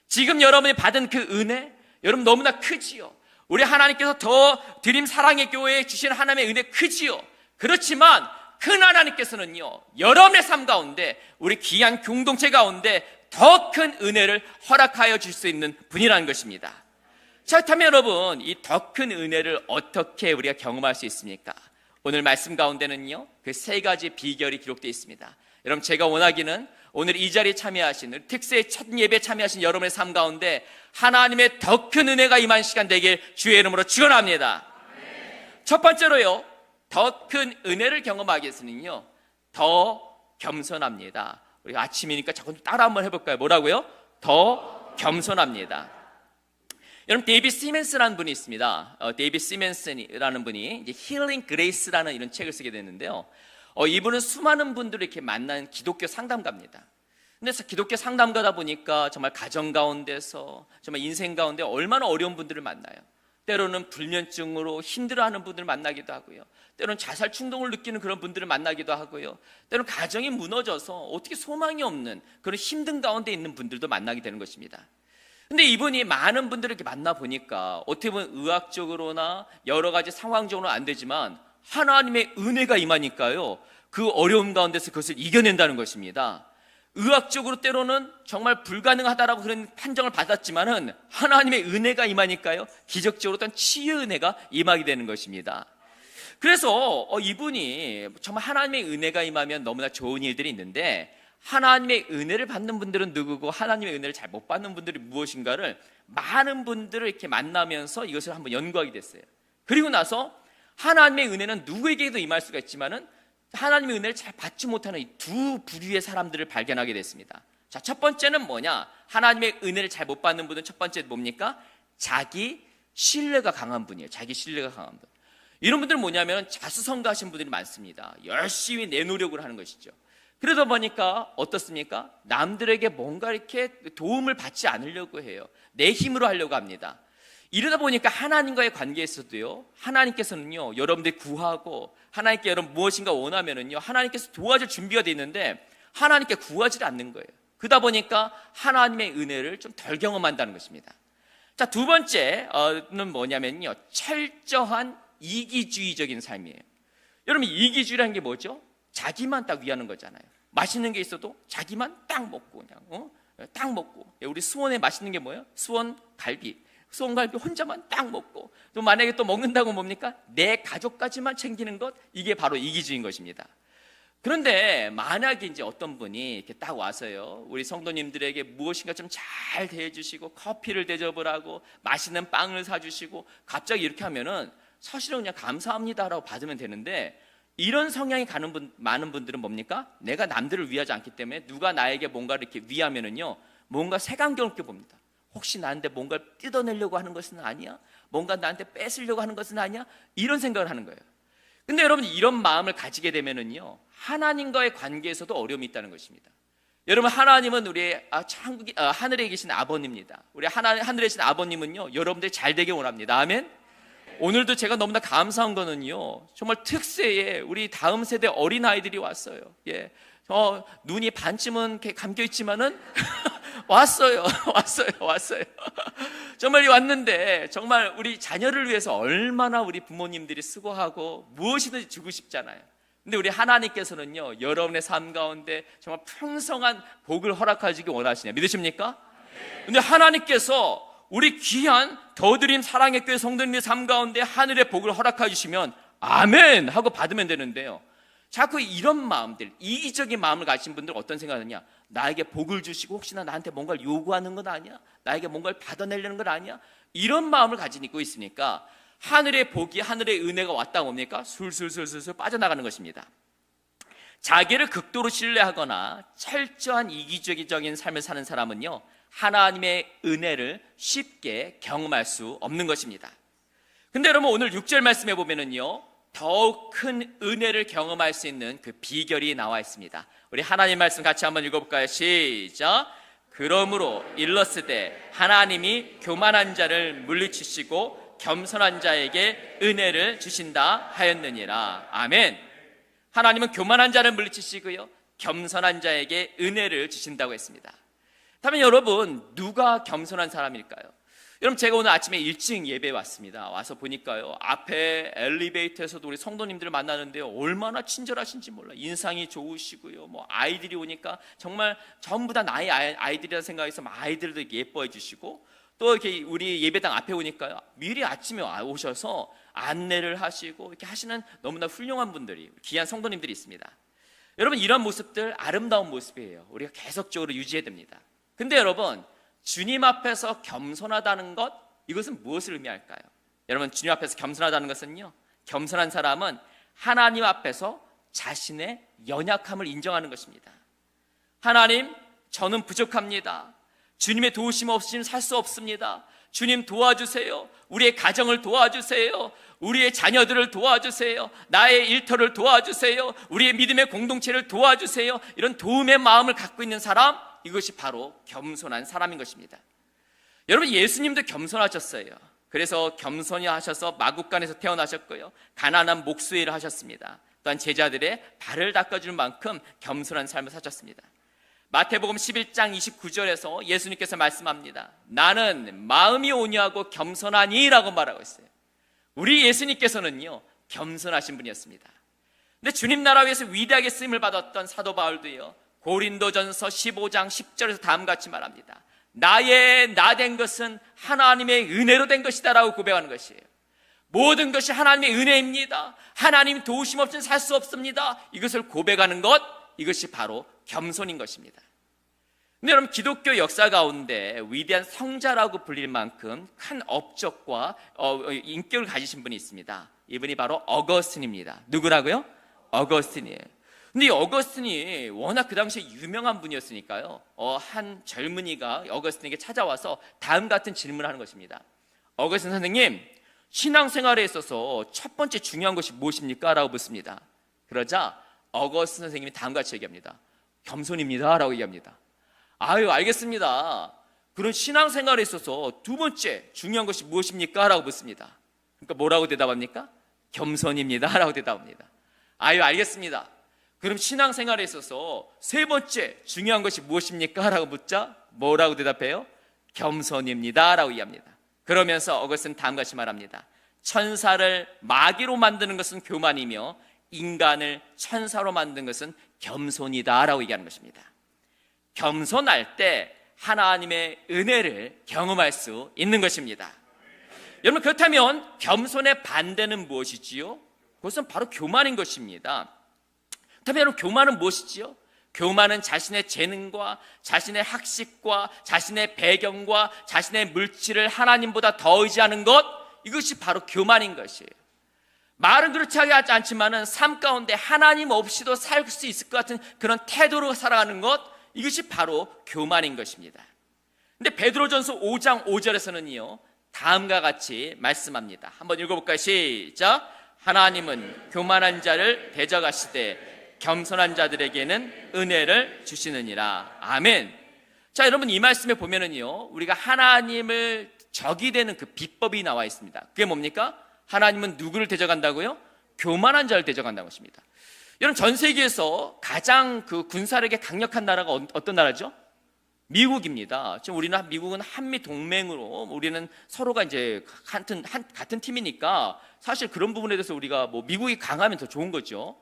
지금 여러분이 받은 그 은혜, 여러분 너무나 크지요. 우리 하나님께서 더 드림 사랑의 교회에 주신 하나님의 은혜 크지요. 그렇지만 큰 하나님께서는요, 여러분의 삶 가운데, 우리 귀한 공동체 가운데 더 큰 은혜를 허락하여 줄 수 있는 분이라는 것입니다. 자, 그렇다면 여러분, 이 더 큰 은혜를 어떻게 우리가 경험할 수 있습니까? 오늘 말씀 가운데는요, 그 세 가지 비결이 기록되어 있습니다. 여러분, 제가 원하기는 오늘 이 자리에 참여하신, 특세의 첫 예배에 참여하신 여러분의 삶 가운데 하나님의 더 큰 은혜가 임한 시간 되길 주의 이름으로 축원합니다. 첫 번째로요, 더 큰 은혜를 경험하기 위해서는요, 더 겸손합니다. 우리 아침이니까 자꾸 따라 한번 해볼까요? 뭐라고요? 더 겸손합니다. 여러분, 데이비드 시먼스라는 분이 있습니다. 데이비드 시먼스라는 분이 이제 힐링 그레이스라는 이런 책을 쓰게 됐는데요, 이분은 수많은 분들을 이렇게 만난 기독교 상담가입니다. 근데 기독교 상담가다 보니까 정말 가정 가운데서, 정말 인생 가운데 얼마나 어려운 분들을 만나요. 때로는 불면증으로 힘들어하는 분들을 만나기도 하고요, 때로는 자살 충동을 느끼는 그런 분들을 만나기도 하고요, 때로는 가정이 무너져서 어떻게 소망이 없는 그런 힘든 가운데 있는 분들도 만나게 되는 것입니다. 근데 이분이 많은 분들을 이렇게 만나보니까 어떻게 보면 의학적으로나 여러 가지 상황적으로는 안 되지만 하나님의 은혜가 임하니까요, 그 어려움 가운데서 그것을 이겨낸다는 것입니다. 의학적으로 때로는 정말 불가능하다라고 그런 판정을 받았지만은 하나님의 은혜가 임하니까요, 기적적으로 어떤 치유의 은혜가 임하게 되는 것입니다. 그래서 이분이 정말 하나님의 은혜가 임하면 너무나 좋은 일들이 있는데, 하나님의 은혜를 받는 분들은 누구고 하나님의 은혜를 잘 못 받는 분들이 무엇인가를 많은 분들을 이렇게 만나면서 이것을 한번 연구하게 됐어요. 그리고 나서 하나님의 은혜는 누구에게도 임할 수가 있지만은 하나님의 은혜를 잘 받지 못하는 이 두 부류의 사람들을 발견하게 됐습니다. 자, 첫 번째는 뭐냐? 하나님의 은혜를 잘 못 받는 분은 첫 번째 뭡니까? 자기 신뢰가 강한 분이에요. 자기 신뢰가 강한 분. 이런 분들은 뭐냐면 자수성가하신 분들이 많습니다. 열심히 내 노력을 하는 것이죠. 그러다 보니까 어떻습니까? 남들에게 뭔가 이렇게 도움을 받지 않으려고 해요. 내 힘으로 하려고 합니다. 이러다 보니까 하나님과의 관계에서도요, 하나님께서는요, 여러분들이 구하고 하나님께 여러분 무엇인가 원하면은요, 하나님께서 도와줄 준비가 되어 있는데 하나님께 구하지 않는 거예요. 그러다 보니까 하나님의 은혜를 좀 덜 경험한다는 것입니다. 자, 두 번째는 뭐냐면요, 철저한 이기주의적인 삶이에요. 여러분, 이기주의라는 게 뭐죠? 자기만 딱 위하는 거잖아요. 맛있는 게 있어도 자기만 딱 먹고 그냥 딱 먹고. 우리 수원에 맛있는 게 뭐예요? 수원 갈비 혼자만 딱 먹고, 또 만약에 또 먹는다고 뭡니까? 내 가족까지만 챙기는 것, 이게 바로 이기주의인 것입니다. 그런데 만약에 이제 어떤 분이 이렇게 딱 와서요, 우리 성도님들에게 무엇인가 좀 잘 대해주시고 커피를 대접을 하고 맛있는 빵을 사주시고 갑자기 이렇게 하면은 사실은 그냥 감사합니다라고 받으면 되는데, 이런 성향이 가는 많은 분들은 뭡니까? 내가 남들을 위하지 않기 때문에 누가 나에게 뭔가를 이렇게 위하면은요, 뭔가 색안경 있게 봅니다. 혹시 나한테 뭔가를 뜯어내려고 하는 것은 아니야? 뭔가 나한테 뺏으려고 하는 것은 아니야? 이런 생각을 하는 거예요. 근데 여러분, 이런 마음을 가지게 되면은요, 하나님과의 관계에서도 어려움이 있다는 것입니다. 여러분, 하나님은 우리의 하늘에 계신 아버님입니다. 우리 하늘에 계신 아버님은요, 여러분들이 잘 되길 원합니다. 아멘. 오늘도 제가 너무나 감사한 거는요, 정말 특세에 우리 다음 세대 어린 아이들이 왔어요. 예, 눈이 반쯤은 이렇게 감겨 있지만은 왔어요. 정말 왔는데, 정말 우리 자녀를 위해서 얼마나 우리 부모님들이 수고하고 무엇이든지 주고 싶잖아요. 근데 우리 하나님께서는요, 여러분의 삶 가운데 정말 풍성한 복을 허락하시기 원하시냐, 믿으십니까? 근데 하나님께서 우리 귀한 더드림 사랑의 교회 성도님의 삶 가운데 하늘의 복을 허락해 주시면 아멘 하고 받으면 되는데요, 자꾸 이런 마음들, 이기적인 마음을 가진 분들 어떤 생각하느냐, 나에게 복을 주시고 혹시나 나한테 뭔가를 요구하는 건 아니야? 나에게 뭔가를 받아내려는 건 아니야? 이런 마음을 가지고 있으니까 하늘의 복이, 하늘의 은혜가 왔다 뭡니까? 술술술술 빠져나가는 것입니다. 자기를 극도로 신뢰하거나 철저한 이기적인 삶을 사는 사람은요, 하나님의 은혜를 쉽게 경험할 수 없는 것입니다. 근데 여러분, 오늘 6절 말씀에 보면은요, 더욱 큰 은혜를 경험할 수 있는 그 비결이 나와 있습니다. 우리 하나님 말씀 같이 한번 읽어볼까요? 시작. 그러므로 일렀으되 하나님이 교만한 자를 물리치시고 겸손한 자에게 은혜를 주신다 하였느니라. 아멘. 하나님은 교만한 자를 물리치시고요, 겸손한 자에게 은혜를 주신다고 했습니다. 그러면 여러분, 누가 겸손한 사람일까요? 여러분, 제가 오늘 아침에 일찍 예배에 왔습니다. 와서 보니까요, 앞에 엘리베이터에서도 우리 성도님들을 만나는데요, 얼마나 친절하신지 몰라. 인상이 좋으시고요, 아이들이 오니까 정말 전부 다 나의 아이들이라는 생각에서 아이들도 예뻐해 주시고, 또 이렇게 우리 예배당 앞에 오니까요, 미리 아침에 오셔서 안내를 하시고 이렇게 하시는 너무나 훌륭한 분들이, 귀한 성도님들이 있습니다. 여러분, 이런 모습들 아름다운 모습이에요. 우리가 계속적으로 유지해야 됩니다. 근데 여러분, 주님 앞에서 겸손하다는 것, 이것은 무엇을 의미할까요? 여러분, 주님 앞에서 겸손하다는 것은요, 겸손한 사람은 하나님 앞에서 자신의 연약함을 인정하는 것입니다. 하나님, 저는 부족합니다. 주님의 도우심 없이는 살 수 없습니다. 주님 도와주세요. 우리의 가정을 도와주세요. 우리의 자녀들을 도와주세요. 나의 일터를 도와주세요. 우리의 믿음의 공동체를 도와주세요. 이런 도움의 마음을 갖고 있는 사람, 이것이 바로 겸손한 사람인 것입니다. 여러분, 예수님도 겸손하셨어요. 그래서 겸손히 하셔서 마국간에서 태어나셨고요, 가난한 목수일을 하셨습니다. 또한 제자들의 발을 닦아주는 만큼 겸손한 삶을 사셨습니다. 마태복음 11장 29절에서 예수님께서 말씀합니다. 나는 마음이 온유하고 겸손하니 라고 말하고 있어요. 우리 예수님께서는요, 겸손하신 분이었습니다. 근데 주님 나라 위해서 위대하게 쓰임을 받았던 사도 바울도요, 고린도전서 15장 10절에서 다음같이 말합니다. 나의 나 된 것은 하나님의 은혜로 된 것이다 라고 고백하는 것이에요. 모든 것이 하나님의 은혜입니다. 하나님 도우심 없이는 살 수 없습니다. 이것을 고백하는 것, 이것이 바로 겸손인 것입니다. 근데 여러분, 기독교 역사 가운데 위대한 성자라고 불릴 만큼 큰 업적과 인격을 가지신 분이 있습니다. 이분이 바로 어거스틴입니다. 누구라고요? 어거스틴이에요. 근데 이 어거스틴이 워낙 그 당시에 유명한 분이었으니까요, 한 젊은이가 어거스틴에게 찾아와서 다음 같은 질문을 하는 것입니다. 어거스틴 선생님, 신앙생활에 있어서 첫 번째 중요한 것이 무엇입니까? 라고 묻습니다. 그러자 어거스틴 선생님이 다음과 같이 얘기합니다. 겸손입니다 라고 얘기합니다. 아유, 알겠습니다. 그런 신앙생활에 있어서 두 번째 중요한 것이 무엇입니까? 라고 묻습니다. 그러니까 뭐라고 대답합니까? 겸손입니다 라고 대답합니다. 아유, 알겠습니다. 그럼 신앙생활에 있어서 세 번째 중요한 것이 무엇입니까? 라고 묻자 뭐라고 대답해요? 겸손입니다 라고 얘기합니다. 그러면서 어거스틴은 다음같이 말합니다. 천사를 마귀로 만드는 것은 교만이며 인간을 천사로 만든 것은 겸손이다 라고 얘기하는 것입니다. 겸손할 때 하나님의 은혜를 경험할 수 있는 것입니다. 여러분, 그렇다면 겸손의 반대는 무엇이지요? 그것은 바로 교만인 것입니다. 다음에 여러분, 교만은 무엇이지요? 교만은 자신의 재능과 자신의 학식과 자신의 배경과 자신의 물질을 하나님보다 더 의지하는 것, 이것이 바로 교만인 것이에요. 말은 그렇지 하지 않지만은 삶 가운데 하나님 없이도 살 수 있을 것 같은 그런 태도로 살아가는 것, 이것이 바로 교만인 것입니다. 근데 베드로전서 5장 5절에서는요 다음과 같이 말씀합니다. 한번 읽어볼까요? 시작. 하나님은 교만한 자를 대적하시되 겸손한 자들에게는 은혜를 주시느니라. 아멘. 자, 여러분, 이 말씀에 보면은요 우리가 하나님을 적이 되는 그 비법이 나와 있습니다. 그게 뭡니까? 하나님은 누구를 대적한다고요? 교만한 자를 대적한다는 것입니다. 여러분, 전 세계에서 가장 그 군사력이 강력한 나라가 어떤 나라죠? 미국입니다. 지금 미국은 한미 동맹으로 우리는 서로가 이제 같은 팀이니까 사실 그런 부분에 대해서 우리가 미국이 강하면 더 좋은 거죠.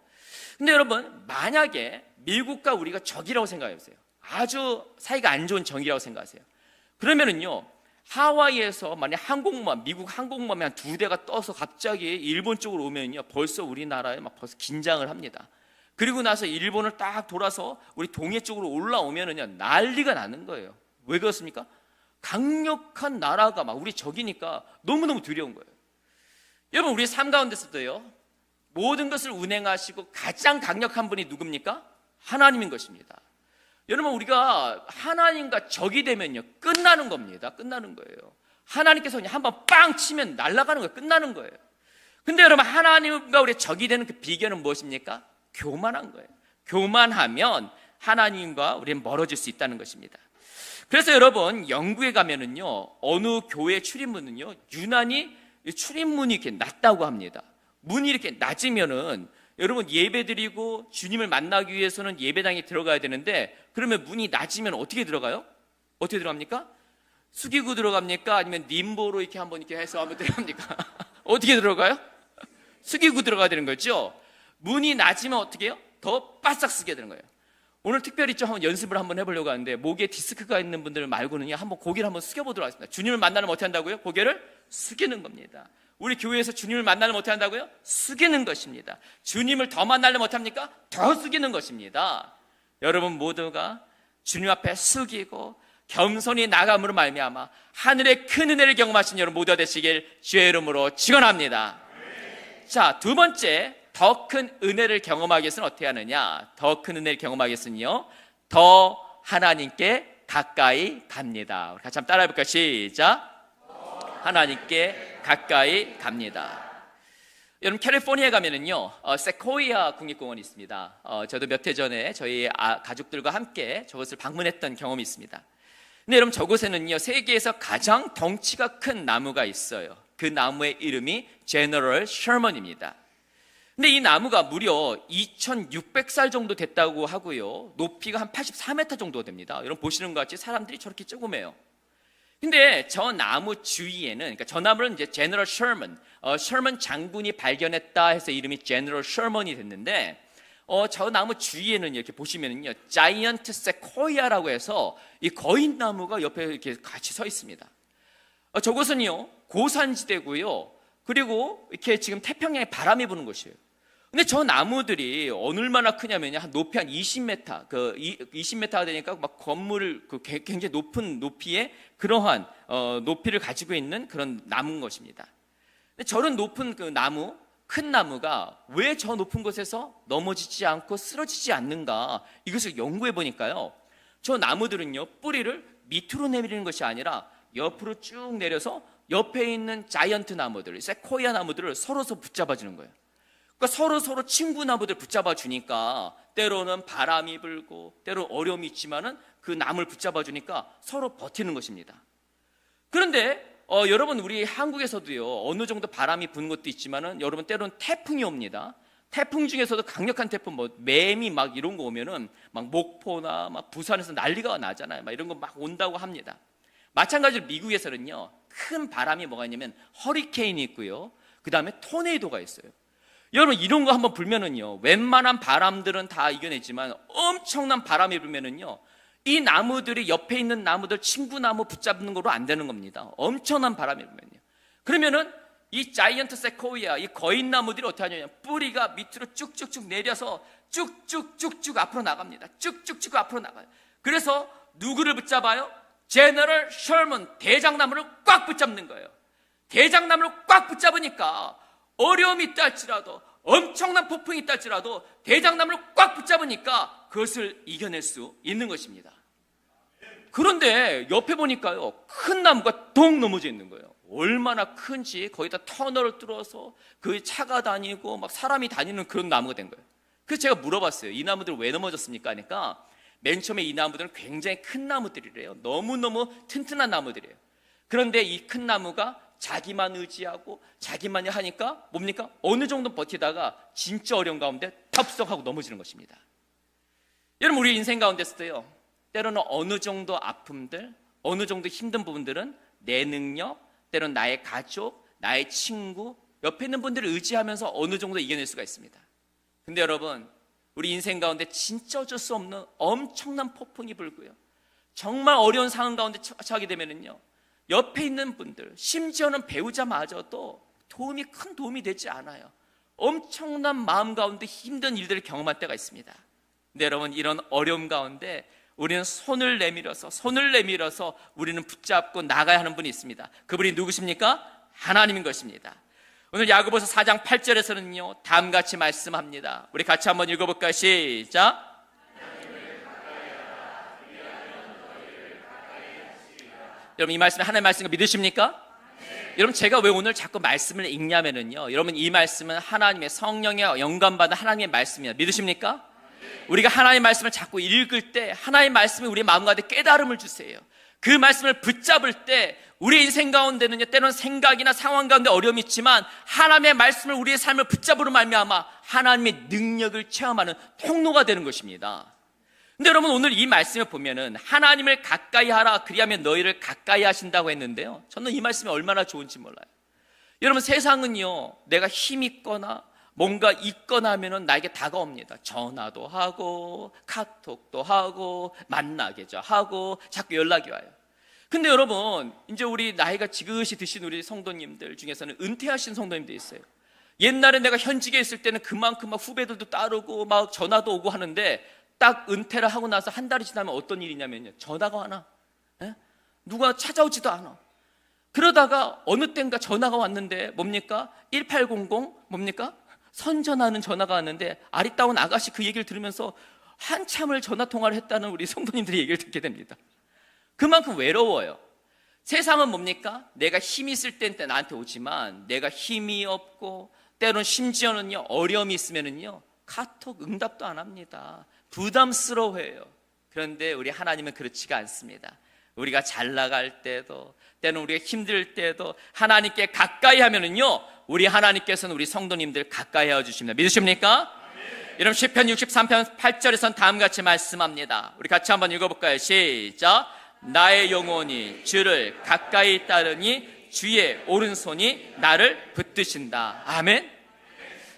근데 여러분, 만약에 미국과 우리가 적이라고 생각해 보세요. 아주 사이가 안 좋은 적이라고 생각하세요. 그러면은요 하와이에서 만약 미국 항공모함이 한 2대가 떠서 갑자기 일본 쪽으로 오면요 벌써 우리나라에 벌써 긴장을 합니다. 그리고 나서 일본을 딱 돌아서 우리 동해 쪽으로 올라오면은요 난리가 나는 거예요. 왜 그렇습니까? 강력한 나라가 우리 적이니까 너무너무 두려운 거예요. 여러분, 우리 삶 가운데서도요 모든 것을 운행하시고 가장 강력한 분이 누굽니까? 하나님인 것입니다. 여러분, 우리가 하나님과 적이 되면요 끝나는 겁니다. 끝나는 거예요. 하나님께서 그냥 한번 빵 치면 날아가는 거예요. 끝나는 거예요. 근데 여러분, 하나님과 우리 적이 되는 그 비결은 무엇입니까? 교만한 거예요. 교만하면 하나님과 우리는 멀어질 수 있다는 것입니다. 그래서 여러분, 영국에 가면은요 어느 교회 출입문은요 유난히 출입문이 이렇게 낮다고 합니다. 문이 이렇게 낮으면은 여러분, 예배드리고 주님을 만나기 위해서는 예배당에 들어가야 되는데, 그러면 문이 낮으면 어떻게 들어가요? 어떻게 들어갑니까? 숙이고 들어갑니까? 아니면 님보로 이렇게 한번 이렇게 해서 한번 들어갑니까? 어떻게 들어가요? 숙이고 들어가야 되는 거죠. 문이 낮으면 어떻게 해요? 더 바싹 쓰게 되는 거예요. 오늘 특별히 좀 한번 연습을 한번 해보려고 하는데, 목에 디스크가 있는 분들 말고는요 한번 고개를 한번 숙여보도록 하겠습니다. 주님을 만나면 어떻게 한다고요? 고개를 숙이는 겁니다. 우리 교회에서 주님을 만나려면 어떻게 한다고요? 숙이는 것입니다. 주님을 더 만나려면 어떻게 합니까? 더 숙이는 것입니다. 여러분 모두가 주님 앞에 숙이고 겸손히 나감으로 말미암아 하늘의 큰 은혜를 경험하신 여러분 모두가 되시길 주의 이름으로 축원합니다. 자, 두 번째, 더 큰 은혜를 경험하기 위해서는 어떻게 하느냐? 더 큰 은혜를 경험하기 위해서는요 더 하나님께 가까이 갑니다. 같이 한번 따라해 볼까요? 시작. 하나님께 가까이 갑니다. 여러분, 캘리포니아에 가면은요 세코이아 국립공원이 있습니다. 저도 몇 해 전에 저희 가족들과 함께 저것을 방문했던 경험이 있습니다. 근데 여러분, 저곳에는요 세계에서 가장 덩치가 큰 나무가 있어요. 그 나무의 이름이 제너럴 셔먼입니다. 근데 이 나무가 무려 2600살 정도 됐다고 하고요 높이가 한 84m 정도 됩니다. 여러분 보시는 것 같이 사람들이 저렇게 조그매요. 근데 저 나무 주위에는, 그러니까 저 나무는 이제 제너럴 셔먼 장군이 발견했다 해서 이름이 제너럴 셔먼이 됐는데, 저 나무 주위에는 이렇게 보시면은요 자이언트 세코이아라고 해서 이 거인 나무가 옆에 이렇게 같이 서 있습니다. 저곳은요 고산지대고요, 그리고 이렇게 지금 태평양에 바람이 부는 곳이에요. 근데 저 나무들이 얼마나 크냐면요 한 높이 한 20m, 20m가 되니까 막 건물을 굉장히 높은 높이의 그러한 높이를 가지고 있는 그런 나무인 것입니다. 근데 저런 높은 그 나무, 큰 나무가 왜 저 높은 곳에서 넘어지지 않고 쓰러지지 않는가, 이것을 연구해 보니까요 저 나무들은요 뿌리를 밑으로 내리는 것이 아니라 옆으로 쭉 내려서 옆에 있는 자이언트 나무들, 세코이아 나무들을 서로 붙잡아 주는 거예요. 그러니까 서로 친구 나무들 붙잡아 주니까 때로는 바람이 불고 때로는 어려움이 있지만은 그 나무를 붙잡아 주니까 서로 버티는 것입니다. 그런데 여러분, 우리 한국에서도요 어느 정도 바람이 부는 것도 있지만은 여러분 때로는 태풍이 옵니다. 태풍 중에서도 강력한 태풍, 매미 막 이런 거 오면은 막 목포나 막 부산에서 난리가 나잖아요. 막 이런 거 막 온다고 합니다. 마찬가지로 미국에서는요 큰 바람이 뭐가 있냐면 허리케인이 있고요, 그 다음에 토네이도가 있어요. 여러분, 이런 거 한번 불면은요 웬만한 바람들은 다 이겨내지만 엄청난 바람이 불면은요 이 나무들이 옆에 있는 나무들 친구 나무 붙잡는 거로 안 되는 겁니다. 엄청난 바람이 불면요. 그러면은 이 자이언트 세코이아, 이 거인나무들이 어떻게 하냐면 뿌리가 밑으로 쭉쭉쭉 내려서 쭉쭉쭉쭉 앞으로 나갑니다. 쭉쭉쭉 앞으로 나가요. 그래서 누구를 붙잡아요? 제너럴 셔먼, 대장나무를 꽉 붙잡는 거예요. 대장나무를 꽉 붙잡으니까 어려움이 있다 할지라도, 엄청난 폭풍이 있다 할지라도 대장나무를 꽉 붙잡으니까 그것을 이겨낼 수 있는 것입니다. 그런데 옆에 보니까요, 큰 나무가 동 넘어져 있는 거예요. 얼마나 큰지 거기다 터널을 뚫어서 그 차가 다니고 막 사람이 다니는 그런 나무가 된 거예요. 그래서 제가 물어봤어요. 이 나무들 왜 넘어졌습니까? 하니까 맨 처음에 이 나무들은 굉장히 큰 나무들이래요. 너무너무 튼튼한 나무들이에요. 그런데 이 큰 나무가 자기만 의지하고 자기만이 하니까 뭡니까? 어느 정도 버티다가 진짜 어려운 가운데 탑석하고 넘어지는 것입니다. 여러분, 우리 인생 가운데서도요, 때로는 어느 정도 아픔들, 어느 정도 힘든 부분들은 내 능력, 때로는 나의 가족, 나의 친구, 옆에 있는 분들을 의지하면서 어느 정도 이겨낼 수가 있습니다. 근데 여러분, 우리 인생 가운데 진짜 어쩔 수 없는 엄청난 폭풍이 불고요, 정말 어려운 상황 가운데 처하게 되면은요, 옆에 있는 분들, 심지어는 배우자마저도 큰 도움이 되지 않아요. 엄청난 마음 가운데 힘든 일들을 경험할 때가 있습니다. 근데 여러분, 이런 어려움 가운데 우리는 손을 내밀어서 우리는 붙잡고 나가야 하는 분이 있습니다. 그분이 누구십니까? 하나님인 것입니다. 오늘 야고보서 4장 8절에서는요, 다음같이 말씀합니다. 우리 같이 한번 읽어볼까요? 시작. 여러분, 이 말씀이 하나님의 말씀인 거 믿으십니까? 여러분, 제가 왜 오늘 자꾸 말씀을 읽냐면은요, 여러분, 이 말씀은 하나님의 성령의 영감받은 하나님의 말씀입니다. 믿으십니까? 우리가 하나님의 말씀을 자꾸 읽을 때 하나님의 말씀이 우리 마음 가운데 깨달음을 주세요. 그 말씀을 붙잡을 때 우리 인생 가운데는요, 때로는 생각이나 상황 가운데 어려움이 있지만 하나님의 말씀을 우리의 삶을 붙잡으로 말미암아 하나님의 능력을 체험하는 통로가 되는 것입니다. 근데 여러분, 오늘 이 말씀을 보면은 하나님을 가까이 하라, 그리하면 너희를 가까이 하신다고 했는데요, 저는 이 말씀이 얼마나 좋은지 몰라요. 여러분, 세상은요, 내가 힘 있거나 뭔가 있거나 하면은 나에게 다가옵니다. 전화도 하고 카톡도 하고 만나게죠 하고 자꾸 연락이 와요. 근데 여러분, 이제 우리 나이가 지긋이 드신 우리 성도님들 중에서는 은퇴하신 성도님들이 있어요. 옛날에 내가 현직에 있을 때는 그만큼 막 후배들도 따르고 막 전화도 오고 하는데, 딱 은퇴를 하고 나서 한 달이 지나면 어떤 일이냐면요, 전화가 와나, 누가 찾아오지도 않아. 그러다가 어느 땐가 전화가 왔는데 뭡니까? 1800 뭡니까? 선전하는 전화가 왔는데, 아리따운 아가씨 그 얘기를 들으면서 한참을 전화 통화를 했다는 우리 성도님들의 얘기를 듣게 됩니다. 그만큼 외로워요. 세상은 뭡니까? 내가 힘이 있을 땐 나한테 오지만 내가 힘이 없고 때로는 심지어는요, 어려움이 있으면은요, 카톡 응답도 안 합니다. 부담스러워해요. 그런데 우리 하나님은 그렇지가 않습니다. 우리가 잘 나갈 때도, 때는 우리가 힘들 때도 하나님께 가까이 하면은요, 우리 하나님께서는 우리 성도님들 가까이 하여 주십니다. 믿으십니까? 네. 여러분, 시편 63편 8절에선 다음같이 말씀합니다. 우리 같이 한번 읽어볼까요? 시작. 나의 영혼이 주를 가까이 따르니 주의 오른손이 나를 붙드신다. 아멘.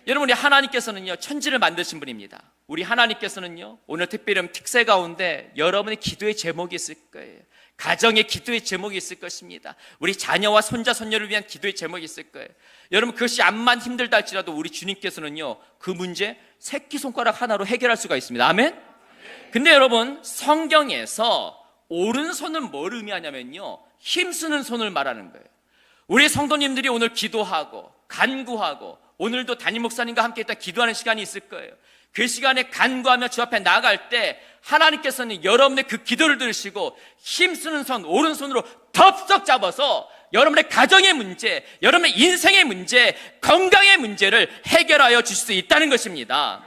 여러분, 우리 하나님께서는요, 천지를 만드신 분입니다. 우리 하나님께서는요, 오늘 특별히 특세 가운데 여러분의 기도의 제목이 있을 거예요. 가정의 기도의 제목이 있을 것입니다. 우리 자녀와 손자 손녀를 위한 기도의 제목이 있을 거예요. 여러분, 그것이 암만 힘들다 할지라도 우리 주님께서는요, 그 문제 새끼손가락 하나로 해결할 수가 있습니다. 아멘. 근데 여러분, 성경에서 오른손은 뭘 의미하냐면요, 힘쓰는 손을 말하는 거예요. 우리 성도님들이 오늘 기도하고 간구하고, 오늘도 담임 목사님과 함께 있다 기도하는 시간이 있을 거예요. 그 시간에 간구하며 주 앞에 나갈 때 하나님께서는 여러분의 그 기도를 들으시고 힘쓰는 손, 오른손으로 덥석 잡아서 여러분의 가정의 문제, 여러분의 인생의 문제, 건강의 문제를 해결하여 주실 수 있다는 것입니다.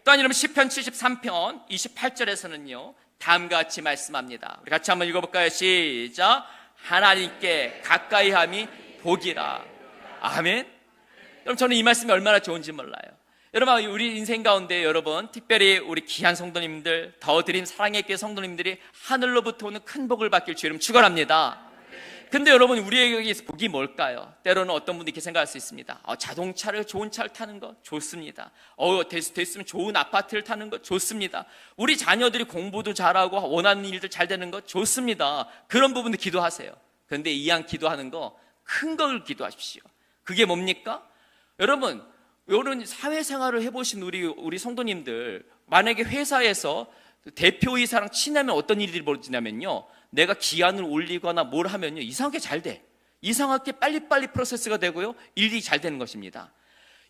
또한 여러분, 시편 73편 28절에서는요, 다음과 같이 말씀합니다. 우리 같이 한번 읽어볼까요? 시작. 하나님께 가까이함이 복이라. 아멘. 여러분, 저는 이 말씀이 얼마나 좋은지 몰라요. 여러분, 우리 인생 가운데 여러분, 특별히 우리 귀한 성도님들, 더 드림 사랑의 교회 성도님들이 하늘로부터 오는 큰 복을 받길 주 이름 축원합니다. 근데 여러분, 우리에게 복이 뭘까요? 때로는 어떤 분들이 이렇게 생각할 수 있습니다. 자동차를, 좋은 차를 타는 거 좋습니다. 됐으면 좋은 아파트를 타는 거 좋습니다. 우리 자녀들이 공부도 잘하고 원하는 일들 잘 되는 거 좋습니다. 그런 부분도 기도하세요. 그런데 이왕 기도하는 거 큰 걸 기도하십시오. 그게 뭡니까? 여러분, 이런 사회생활을 해보신 우리 성도님들, 만약에 회사에서 대표이사랑 친하면 어떤 일이 벌어지냐면요, 내가 기한을 올리거나 뭘 하면요, 이상하게 잘 돼. 이상하게 빨리빨리 프로세스가 되고요, 일이 잘 되는 것입니다.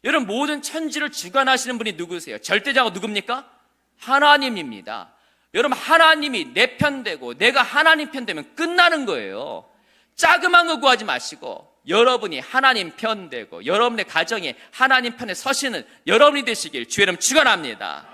여러분, 모든 천지를 주관하시는 분이 누구세요? 절대자가 누굽니까? 하나님입니다. 여러분, 하나님이 내 편 되고 내가 하나님 편 되면 끝나는 거예요. 자그마한 거 구하지 마시고 여러분이 하나님 편 되고 여러분의 가정이 하나님 편에 서시는 여러분이 되시길 주의 이름 축원합니다.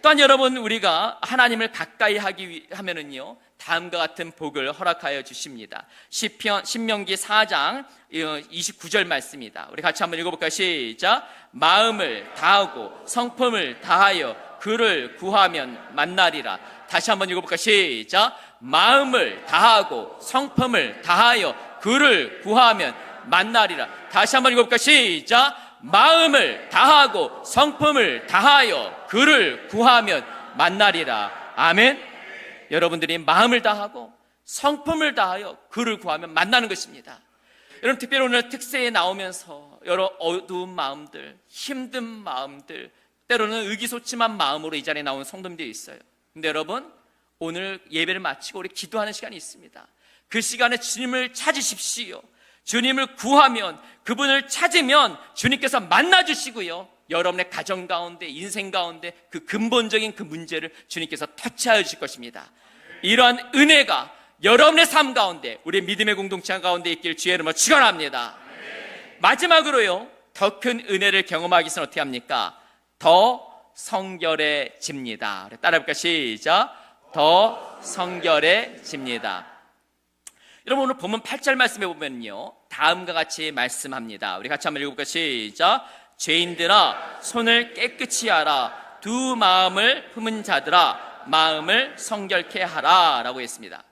또한 여러분, 우리가 하나님을 가까이 하면은요, 다음과 같은 복을 허락하여 주십니다. 신명기 4장 29절 말씀입니다. 우리 같이 한번 읽어볼까요? 시작. 마음을 다하고 성품을 다하여 그를 구하면 만나리라. 다시 한번 읽어볼까요? 시작. 마음을 다하고 성품을 다하여 그를 구하면 만나리라. 다시 한번 읽어볼까요? 시작. 마음을 다하고 성품을 다하여 그를 구하면 만나리라. 아멘. 여러분들이 마음을 다하고 성품을 다하여 그를 구하면 만나는 것입니다. 여러분, 특별히 오늘 특세에 나오면서 여러 어두운 마음들, 힘든 마음들, 때로는 의기소침한 마음으로 이 자리에 나온 성도님들이 있어요. 근데 여러분, 오늘 예배를 마치고 우리 기도하는 시간이 있습니다. 그 시간에 주님을 찾으십시오. 주님을 구하면, 그분을 찾으면 주님께서 만나주시고요, 여러분의 가정 가운데, 인생 가운데 그 근본적인 그 문제를 주님께서 터치하여 주실 것입니다. 이러한 은혜가 여러분의 삶 가운데, 우리 믿음의 공동체 가운데 있길 주의 이름으로 축원합니다. 마지막으로요, 더 큰 은혜를 경험하기 위해서는 어떻게 합니까? 더 성결해집니다. 따라해볼까요? 시작. 더 성결해집니다. 여러분, 오늘 본문 8절 말씀에 보면요, 다음과 같이 말씀합니다. 우리 같이 한번 읽어볼까요? 시작. 죄인들아, 손을 깨끗이 하라. 두 마음을 품은 자들아, 마음을 성결케 하라 라고 했습니다.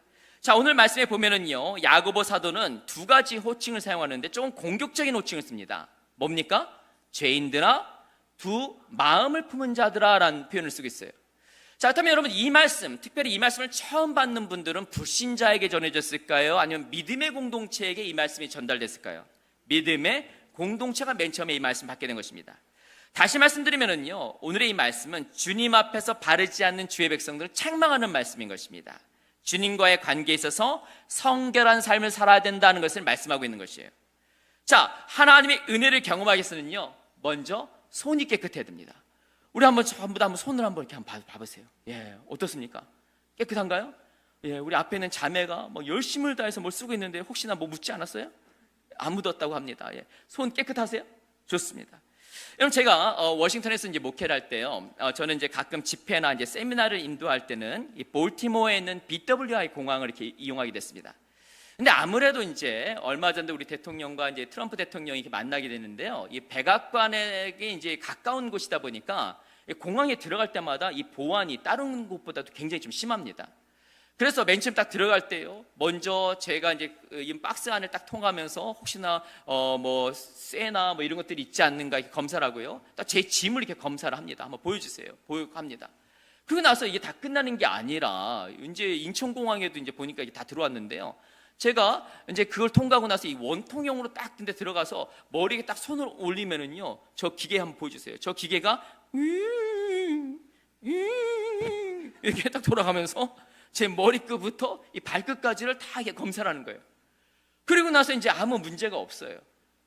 자, 오늘 말씀에 보면은요, 야고보 사도는 두 가지 호칭을 사용하는데 조금 공격적인 호칭을 씁니다. 뭡니까? 죄인들아, 두 마음을 품은 자들아 라는 표현을 쓰고 있어요. 자, 그렇다면 여러분, 이 말씀, 특별히 이 말씀을 처음 받는 분들은 불신자에게 전해졌을까요? 아니면 믿음의 공동체에게 이 말씀이 전달됐을까요? 믿음의 공동체가 맨 처음에 이 말씀 받게 된 것입니다. 다시 말씀드리면은요, 오늘의 이 말씀은 주님 앞에서 바르지 않는 주의 백성들을 책망하는 말씀인 것입니다. 주님과의 관계에 있어서 성결한 삶을 살아야 된다는 것을 말씀하고 있는 것이에요. 자, 하나님의 은혜를 경험하기 위해서는요, 먼저 손이 깨끗해야 됩니다. 우리 전부 다 한번 손을 한번 이렇게 한번 봐보세요. 예, 어떻습니까? 깨끗한가요? 예, 우리 앞에 있는 자매가 뭐 열심을 다해서 뭘 쓰고 있는데 혹시나 뭐 묻지 않았어요? 안 묻었다고 합니다. 예, 손 깨끗하세요? 좋습니다. 여러분, 제가 워싱턴에서 이제 목회를 할 때요, 저는 이제 가끔 집회나 이제 세미나를 인도할 때는 이 볼티모어에 있는 BWI 공항을 이렇게 이용하게 됐습니다. 근데 아무래도 이제 얼마 전에 우리 대통령과 이제 트럼프 대통령이 이렇게 만나게 됐는데요, 이 백악관에게 이제 가까운 곳이다 보니까 공항에 들어갈 때마다 이 보안이 다른 곳보다도 굉장히 좀 심합니다. 그래서 맨 처음 딱 들어갈 때요, 먼저 제가 이제 이 박스 안을 딱 통하면서 혹시나 뭐 쇠나 뭐 이런 것들이 있지 않는가 이렇게 검사를 하고요, 딱 제 짐을 이렇게 검사를 합니다. 한번 보여주세요. 합니다. 그러고 나서 이게 다 끝나는 게 아니라 이제 인천공항에도 이제 보니까 이게 다 들어왔는데요, 제가 이제 그걸 통과하고 나서 이 원통형으로 딱 근데 들어가서 머리에 딱 손을 올리면은요, 저 기계 한번 보여주세요. 저 기계가 이렇게 딱 돌아가면서 제 머리끝부터 이 발끝까지를 다 이렇게 검사를 하는 거예요. 그리고 나서 이제 아무 문제가 없어요.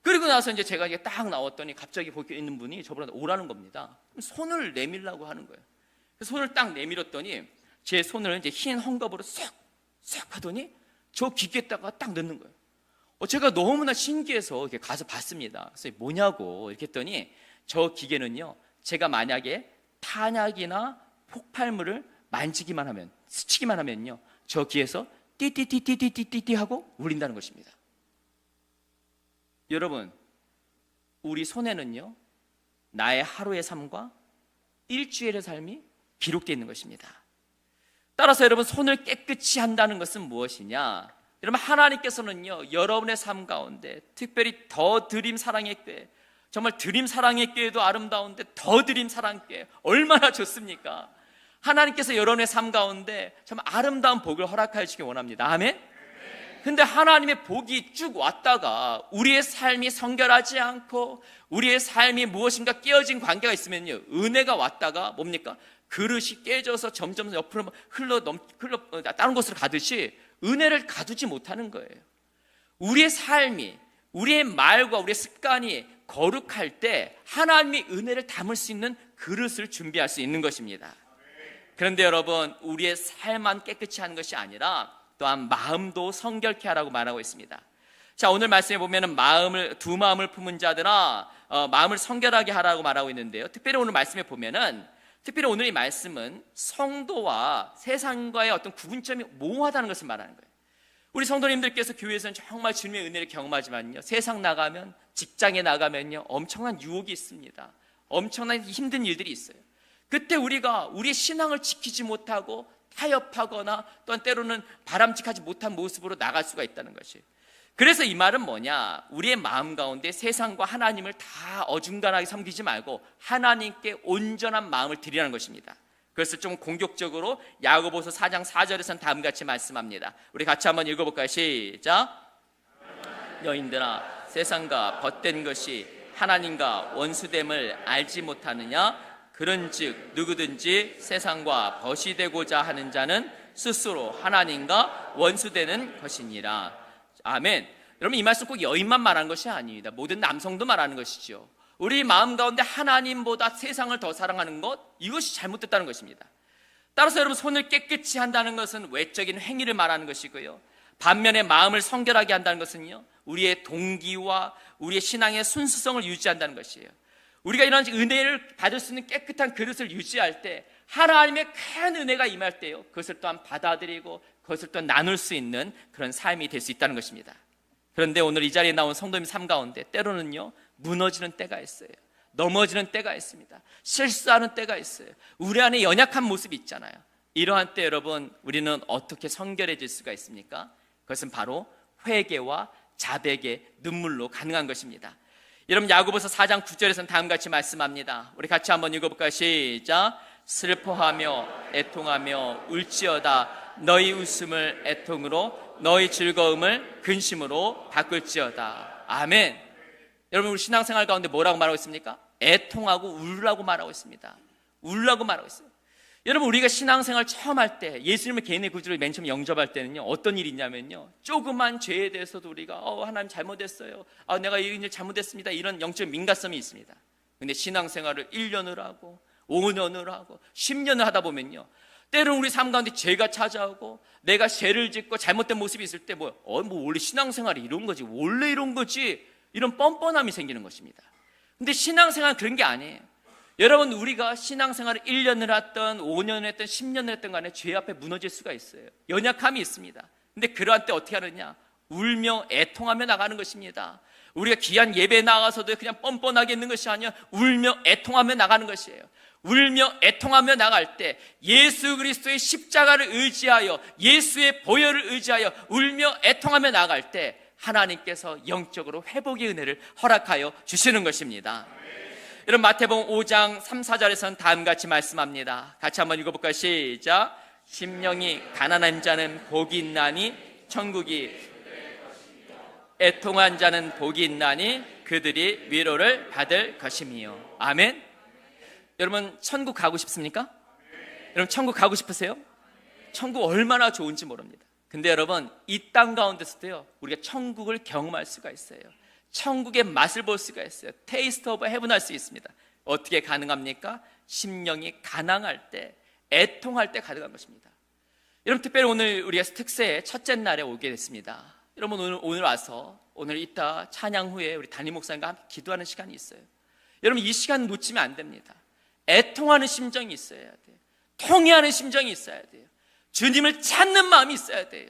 그리고 나서 이제 제가 이게 딱 나왔더니 갑자기 거기 있는 분이 저보고 오라는 겁니다. 손을 내밀라고 하는 거예요. 손을 딱 내밀었더니 제 손을 이제 흰 헝겊으로 쏙 하더니 저 기계에다가 딱 넣는 거예요. 제가 너무나 신기해서 이렇게 가서 봤습니다. 그래서 뭐냐고 이렇게 했더니 저 기계는요, 제가 만약에 탄약이나 폭발물을 만지기만 하면, 스치기만 하면요, 저 귀에서 띠띠띠띠띠띠띠 하고 울린다는 것입니다. 여러분, 우리 손에는요, 나의 하루의 삶과 일주일의 삶이 기록되어 있는 것입니다. 따라서 여러분, 손을 깨끗이 한다는 것은 무엇이냐? 여러분, 하나님께서는요, 여러분의 삶 가운데 특별히 더 드림 사랑의 교회, 정말 드림 사랑의 교회도 아름다운데 더 드림 사랑의 교회 얼마나 좋습니까? 하나님께서 여러분의 삶 가운데 정말 아름다운 복을 허락하시기 원합니다. 아멘? 근데 하나님의 복이 쭉 왔다가 우리의 삶이 성결하지 않고 우리의 삶이 무엇인가 깨어진 관계가 있으면요, 은혜가 왔다가 뭡니까? 그릇이 깨져서 점점 옆으로 흘러 다른 곳으로 가듯이 은혜를 가두지 못하는 거예요. 우리의 삶이, 우리의 말과 우리의 습관이 거룩할 때 하나님의 은혜를 담을 수 있는 그릇을 준비할 수 있는 것입니다. 그런데 여러분, 우리의 삶만 깨끗이 하는 것이 아니라 또한 마음도 성결케 하라고 말하고 있습니다. 자, 오늘 말씀에 보면은 두 마음을 품은 자들아 마음을 성결하게 하라고 말하고 있는데요. 특별히 오늘 말씀에 보면은, 특별히 오늘 이 말씀은 성도와 세상과의 어떤 구분점이 모호하다는 것을 말하는 거예요. 우리 성도님들께서 교회에서는 정말 주님의 은혜를 경험하지만요, 세상 나가면, 직장에 나가면요, 엄청난 유혹이 있습니다. 엄청난 힘든 일들이 있어요. 그때 우리가 우리의 신앙을 지키지 못하고 타협하거나 또한 때로는 바람직하지 못한 모습으로 나갈 수가 있다는 것이에요. 그래서 이 말은 뭐냐? 우리의 마음 가운데 세상과 하나님을 다 어중간하게 섬기지 말고 하나님께 온전한 마음을 드리라는 것입니다. 그것을 좀 공격적으로 야고보서 4장 4절에서는 다음같이 말씀합니다. 우리 같이 한번 읽어볼까요? 시작. 여인들아, 세상과 벗된 것이 하나님과 원수됨을 알지 못하느냐? 그런즉 누구든지 세상과 벗이 되고자 하는 자는 스스로 하나님과 원수되는 것이니라. 아멘. 여러분, 이 말씀 꼭 여인만 말하는 것이 아닙니다. 모든 남성도 말하는 것이죠. 우리 마음 가운데 하나님보다 세상을 더 사랑하는 것, 이것이 잘못됐다는 것입니다. 따라서 여러분, 손을 깨끗이 한다는 것은 외적인 행위를 말하는 것이고요, 반면에 마음을 성결하게 한다는 것은요, 우리의 동기와 우리의 신앙의 순수성을 유지한다는 것이에요. 우리가 이런 은혜를 받을 수 있는 깨끗한 그릇을 유지할 때, 하나님의 큰 은혜가 임할 때요, 그것을 또한 받아들이고 그것을 또한 나눌 수 있는 그런 삶이 될 수 있다는 것입니다. 그런데 오늘 이 자리에 나온 성도님 삶 가운데 때로는요, 무너지는 때가 있어요. 넘어지는 때가 있습니다. 실수하는 때가 있어요. 우리 안에 연약한 모습이 있잖아요. 이러한 때 여러분, 우리는 어떻게 성결해질 수가 있습니까? 그것은 바로 회개와 자백의 눈물로 가능한 것입니다. 여러분, 야고보서 4장 9절에서는 다음같이 말씀합니다. 우리 같이 한번 읽어볼까요? 시작. 슬퍼하며 애통하며 울지어다. 너희 웃음을 애통으로, 너희 즐거움을 근심으로 바꿀지어다. 아멘. 여러분, 우리 신앙생활 가운데 뭐라고 말하고 있습니까? 애통하고 울라고 말하고 있습니다. 울라고 말하고 있어요. 여러분, 우리가 신앙생활 처음 할 때, 예수님의 개인의 구주를 맨 처음 영접할 때는요, 어떤 일이 있냐면요, 조그만 죄에 대해서도 우리가 하나님 잘못했어요, 내가 이런 일 잘못했습니다, 이런 영적 민감성이 있습니다. 근데 신앙생활을 1년을 하고 5년을 하고 10년을 하다 보면요, 때로는 우리 삶 가운데 죄가 찾아오고 내가 죄를 짓고 잘못된 모습이 있을 때 원래 신앙생활이 이런 거지, 원래 이런 거지, 이런 뻔뻔함이 생기는 것입니다. 근데 신앙생활은 그런 게 아니에요. 여러분, 우리가 신앙생활을 1년을 했던 5년을 했던 10년을 했던 간에 죄 앞에 무너질 수가 있어요. 연약함이 있습니다. 근데 그러한 때 어떻게 하느냐? 울며 애통하며 나가는 것입니다. 우리가 귀한 예배에 나가서도 그냥 뻔뻔하게 있는 것이 아니라 울며 애통하며 나가는 것이에요. 울며 애통하며 나갈 때 예수 그리스도의 십자가를 의지하여, 예수의 보혈을 의지하여 울며 애통하며 나갈 때 하나님께서 영적으로 회복의 은혜를 허락하여 주시는 것입니다. 여러분, 마태복음 5장 3, 4절에서는 다음같이 말씀합니다. 같이 한번 읽어볼까요? 시작. 심령이 가난한 자는 복이 있나니 천국이, 애통한 자는 복이 있나니 그들이 위로를 받을 것이며. 아멘. 여러분, 천국 가고 싶습니까? 여러분, 천국 가고 싶으세요? 천국 얼마나 좋은지 모릅니다. 근데 여러분, 이 땅 가운데서도요, 우리가 천국을 경험할 수가 있어요. 천국의 맛을 볼 수가 있어요. 테이스트 오브 헤븐 할 수 있습니다. 어떻게 가능합니까? 심령이 가난할 때, 애통할 때 가능한 것입니다. 여러분, 특별히 오늘 우리가 특세의 첫째 날에 오게 됐습니다. 여러분, 오늘 와서 오늘 이따 찬양 후에 우리 담임 목사님과 함께 기도하는 시간이 있어요. 여러분, 이 시간 놓치면 안 됩니다. 애통하는 심정이 있어야 돼요. 통회하는 심정이 있어야 돼요. 주님을 찾는 마음이 있어야 돼요.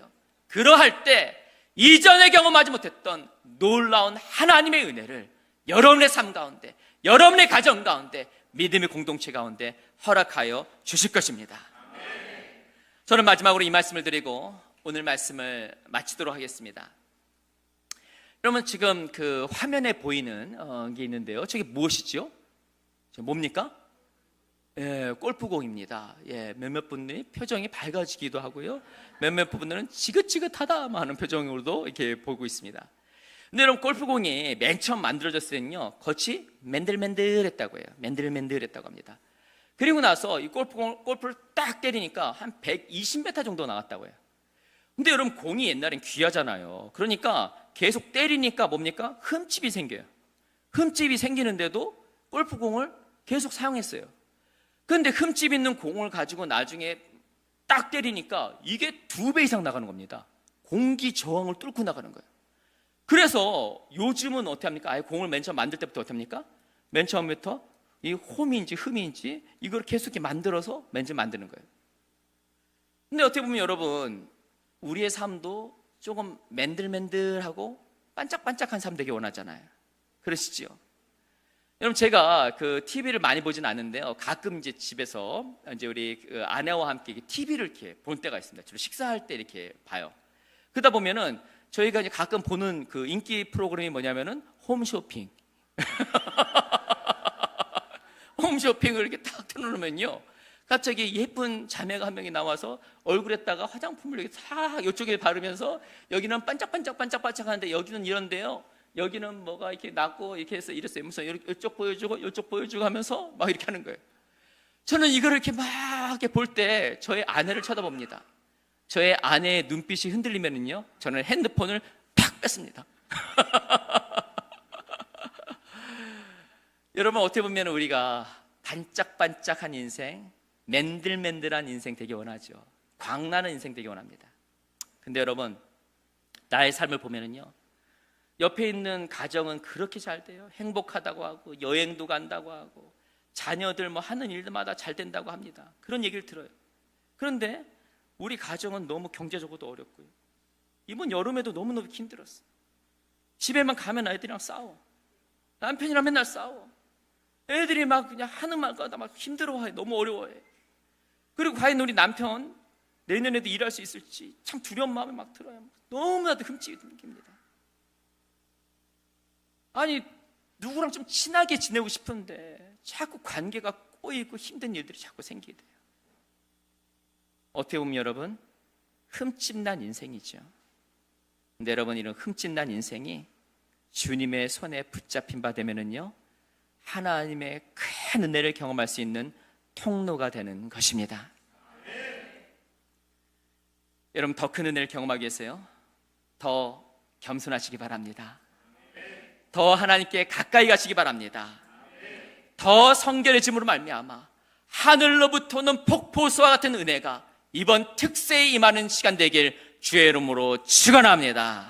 그러할 때 이전에 경험하지 못했던 놀라운 하나님의 은혜를 여러분의 삶 가운데, 여러분의 가정 가운데, 믿음의 공동체 가운데 허락하여 주실 것입니다. 저는 마지막으로 이 말씀을 드리고 오늘 말씀을 마치도록 하겠습니다. 여러분, 지금 그 화면에 보이는 게 있는데요, 저게 무엇이죠? 뭡니까? 골프공입니다. 몇몇 분들이 표정이 밝아지기도 하고요. 몇몇 분들은 지긋지긋하다 하는 표정으로도 이렇게 보고 있습니다. 근데 여러분, 골프공이 맨 처음 만들어졌을 때는요, 겉이 맨들맨들했다고 해요. 맨들맨들했다고 합니다. 그리고 나서 이 골프를 딱 때리니까 한 120m 정도 나갔다고 해요. 근데 여러분, 공이 옛날엔 귀하잖아요. 그러니까 계속 때리니까 뭡니까? 흠집이 생겨요. 흠집이 생기는데도 골프공을 계속 사용했어요. 그런데 흠집 있는 공을 가지고 나중에 딱 때리니까 이게 2배 이상 나가는 겁니다. 공기 저항을 뚫고 나가는 거예요. 그래서 요즘은 어떻게 합니까? 아예 공을 맨 처음 만들 때부터 어떻게 합니까? 맨 처음부터 이 홈인지 흠인지 이걸 계속 이렇게 만들어서 맨 처음 만드는 거예요. 근데 어떻게 보면 여러분, 우리의 삶도 조금 맨들맨들하고 반짝반짝한 삶 되게 원하잖아요. 그러시죠? 여러분, 제가 그 TV를 많이 보진 않는데요. 가끔 이제 집에서 이제 우리 그 아내와 함께 TV를 이렇게 볼 때가 있습니다. 주로 식사할 때 이렇게 봐요. 그러다 보면은 저희가 이제 가끔 보는 그 인기 프로그램이 뭐냐면은 홈쇼핑. 홈쇼핑을 이렇게 딱 틀어놓으면요, 갑자기 예쁜 자매가 한 명이 나와서 얼굴에다가 화장품을 이렇게 싹 이쪽에 바르면서 여기는 반짝반짝 하는데 여기는 이런데요, 여기는 뭐가 이렇게 낮고 이렇게 해서 이랬어요. 무슨 이쪽 보여주고 이쪽 보여주고 하면서 막 이렇게 하는 거예요. 저는 이거를 이렇게 막 이렇게 볼 때 저의 아내를 쳐다봅니다. 저의 아내의 눈빛이 흔들리면은요, 저는 핸드폰을 팍 뺐습니다. 여러분, 어떻게 보면 우리가 반짝반짝한 인생, 맨들맨들한 인생 되게 원하죠. 광나는 인생 되게 원합니다. 근데 여러분, 나의 삶을 보면은요, 옆에 있는 가정은 그렇게 잘 돼요. 행복하다고 하고 여행도 간다고 하고 자녀들 뭐 하는 일마다 잘 된다고 합니다. 그런 얘기를 들어요. 그런데 우리 가정은 너무 경제적으로도 어렵고요. 이번 여름에도 너무너무 힘들었어요. 집에만 가면 아이들이랑 싸워. 남편이랑 맨날 싸워. 애들이 막 그냥 하는 말마다 막 힘들어해. 너무 어려워해. 그리고 과연 우리 남편 내년에도 일할 수 있을지 참 두려운 마음이 막 들어요. 너무나도 흠집이 느낍니다. 아니, 누구랑 좀 친하게 지내고 싶은데 자꾸 관계가 꼬이고 힘든 일들이 자꾸 생기게 돼요. 어떻게 보면 여러분, 흠집난 인생이죠. 근데 여러분, 이런 흠집난 인생이 주님의 손에 붙잡힌 바 되면은요, 하나님의 큰 은혜를 경험할 수 있는 통로가 되는 것입니다. 여러분, 더 큰 은혜를 경험하기 위해서요, 더 겸손하시기 바랍니다. 더 하나님께 가까이 가시기 바랍니다. 더 성결해짐으로 말미암아 하늘로부터는 폭포수와 같은 은혜가 이번 특세에 임하는 시간 되길 주의 이름으로 축원합니다.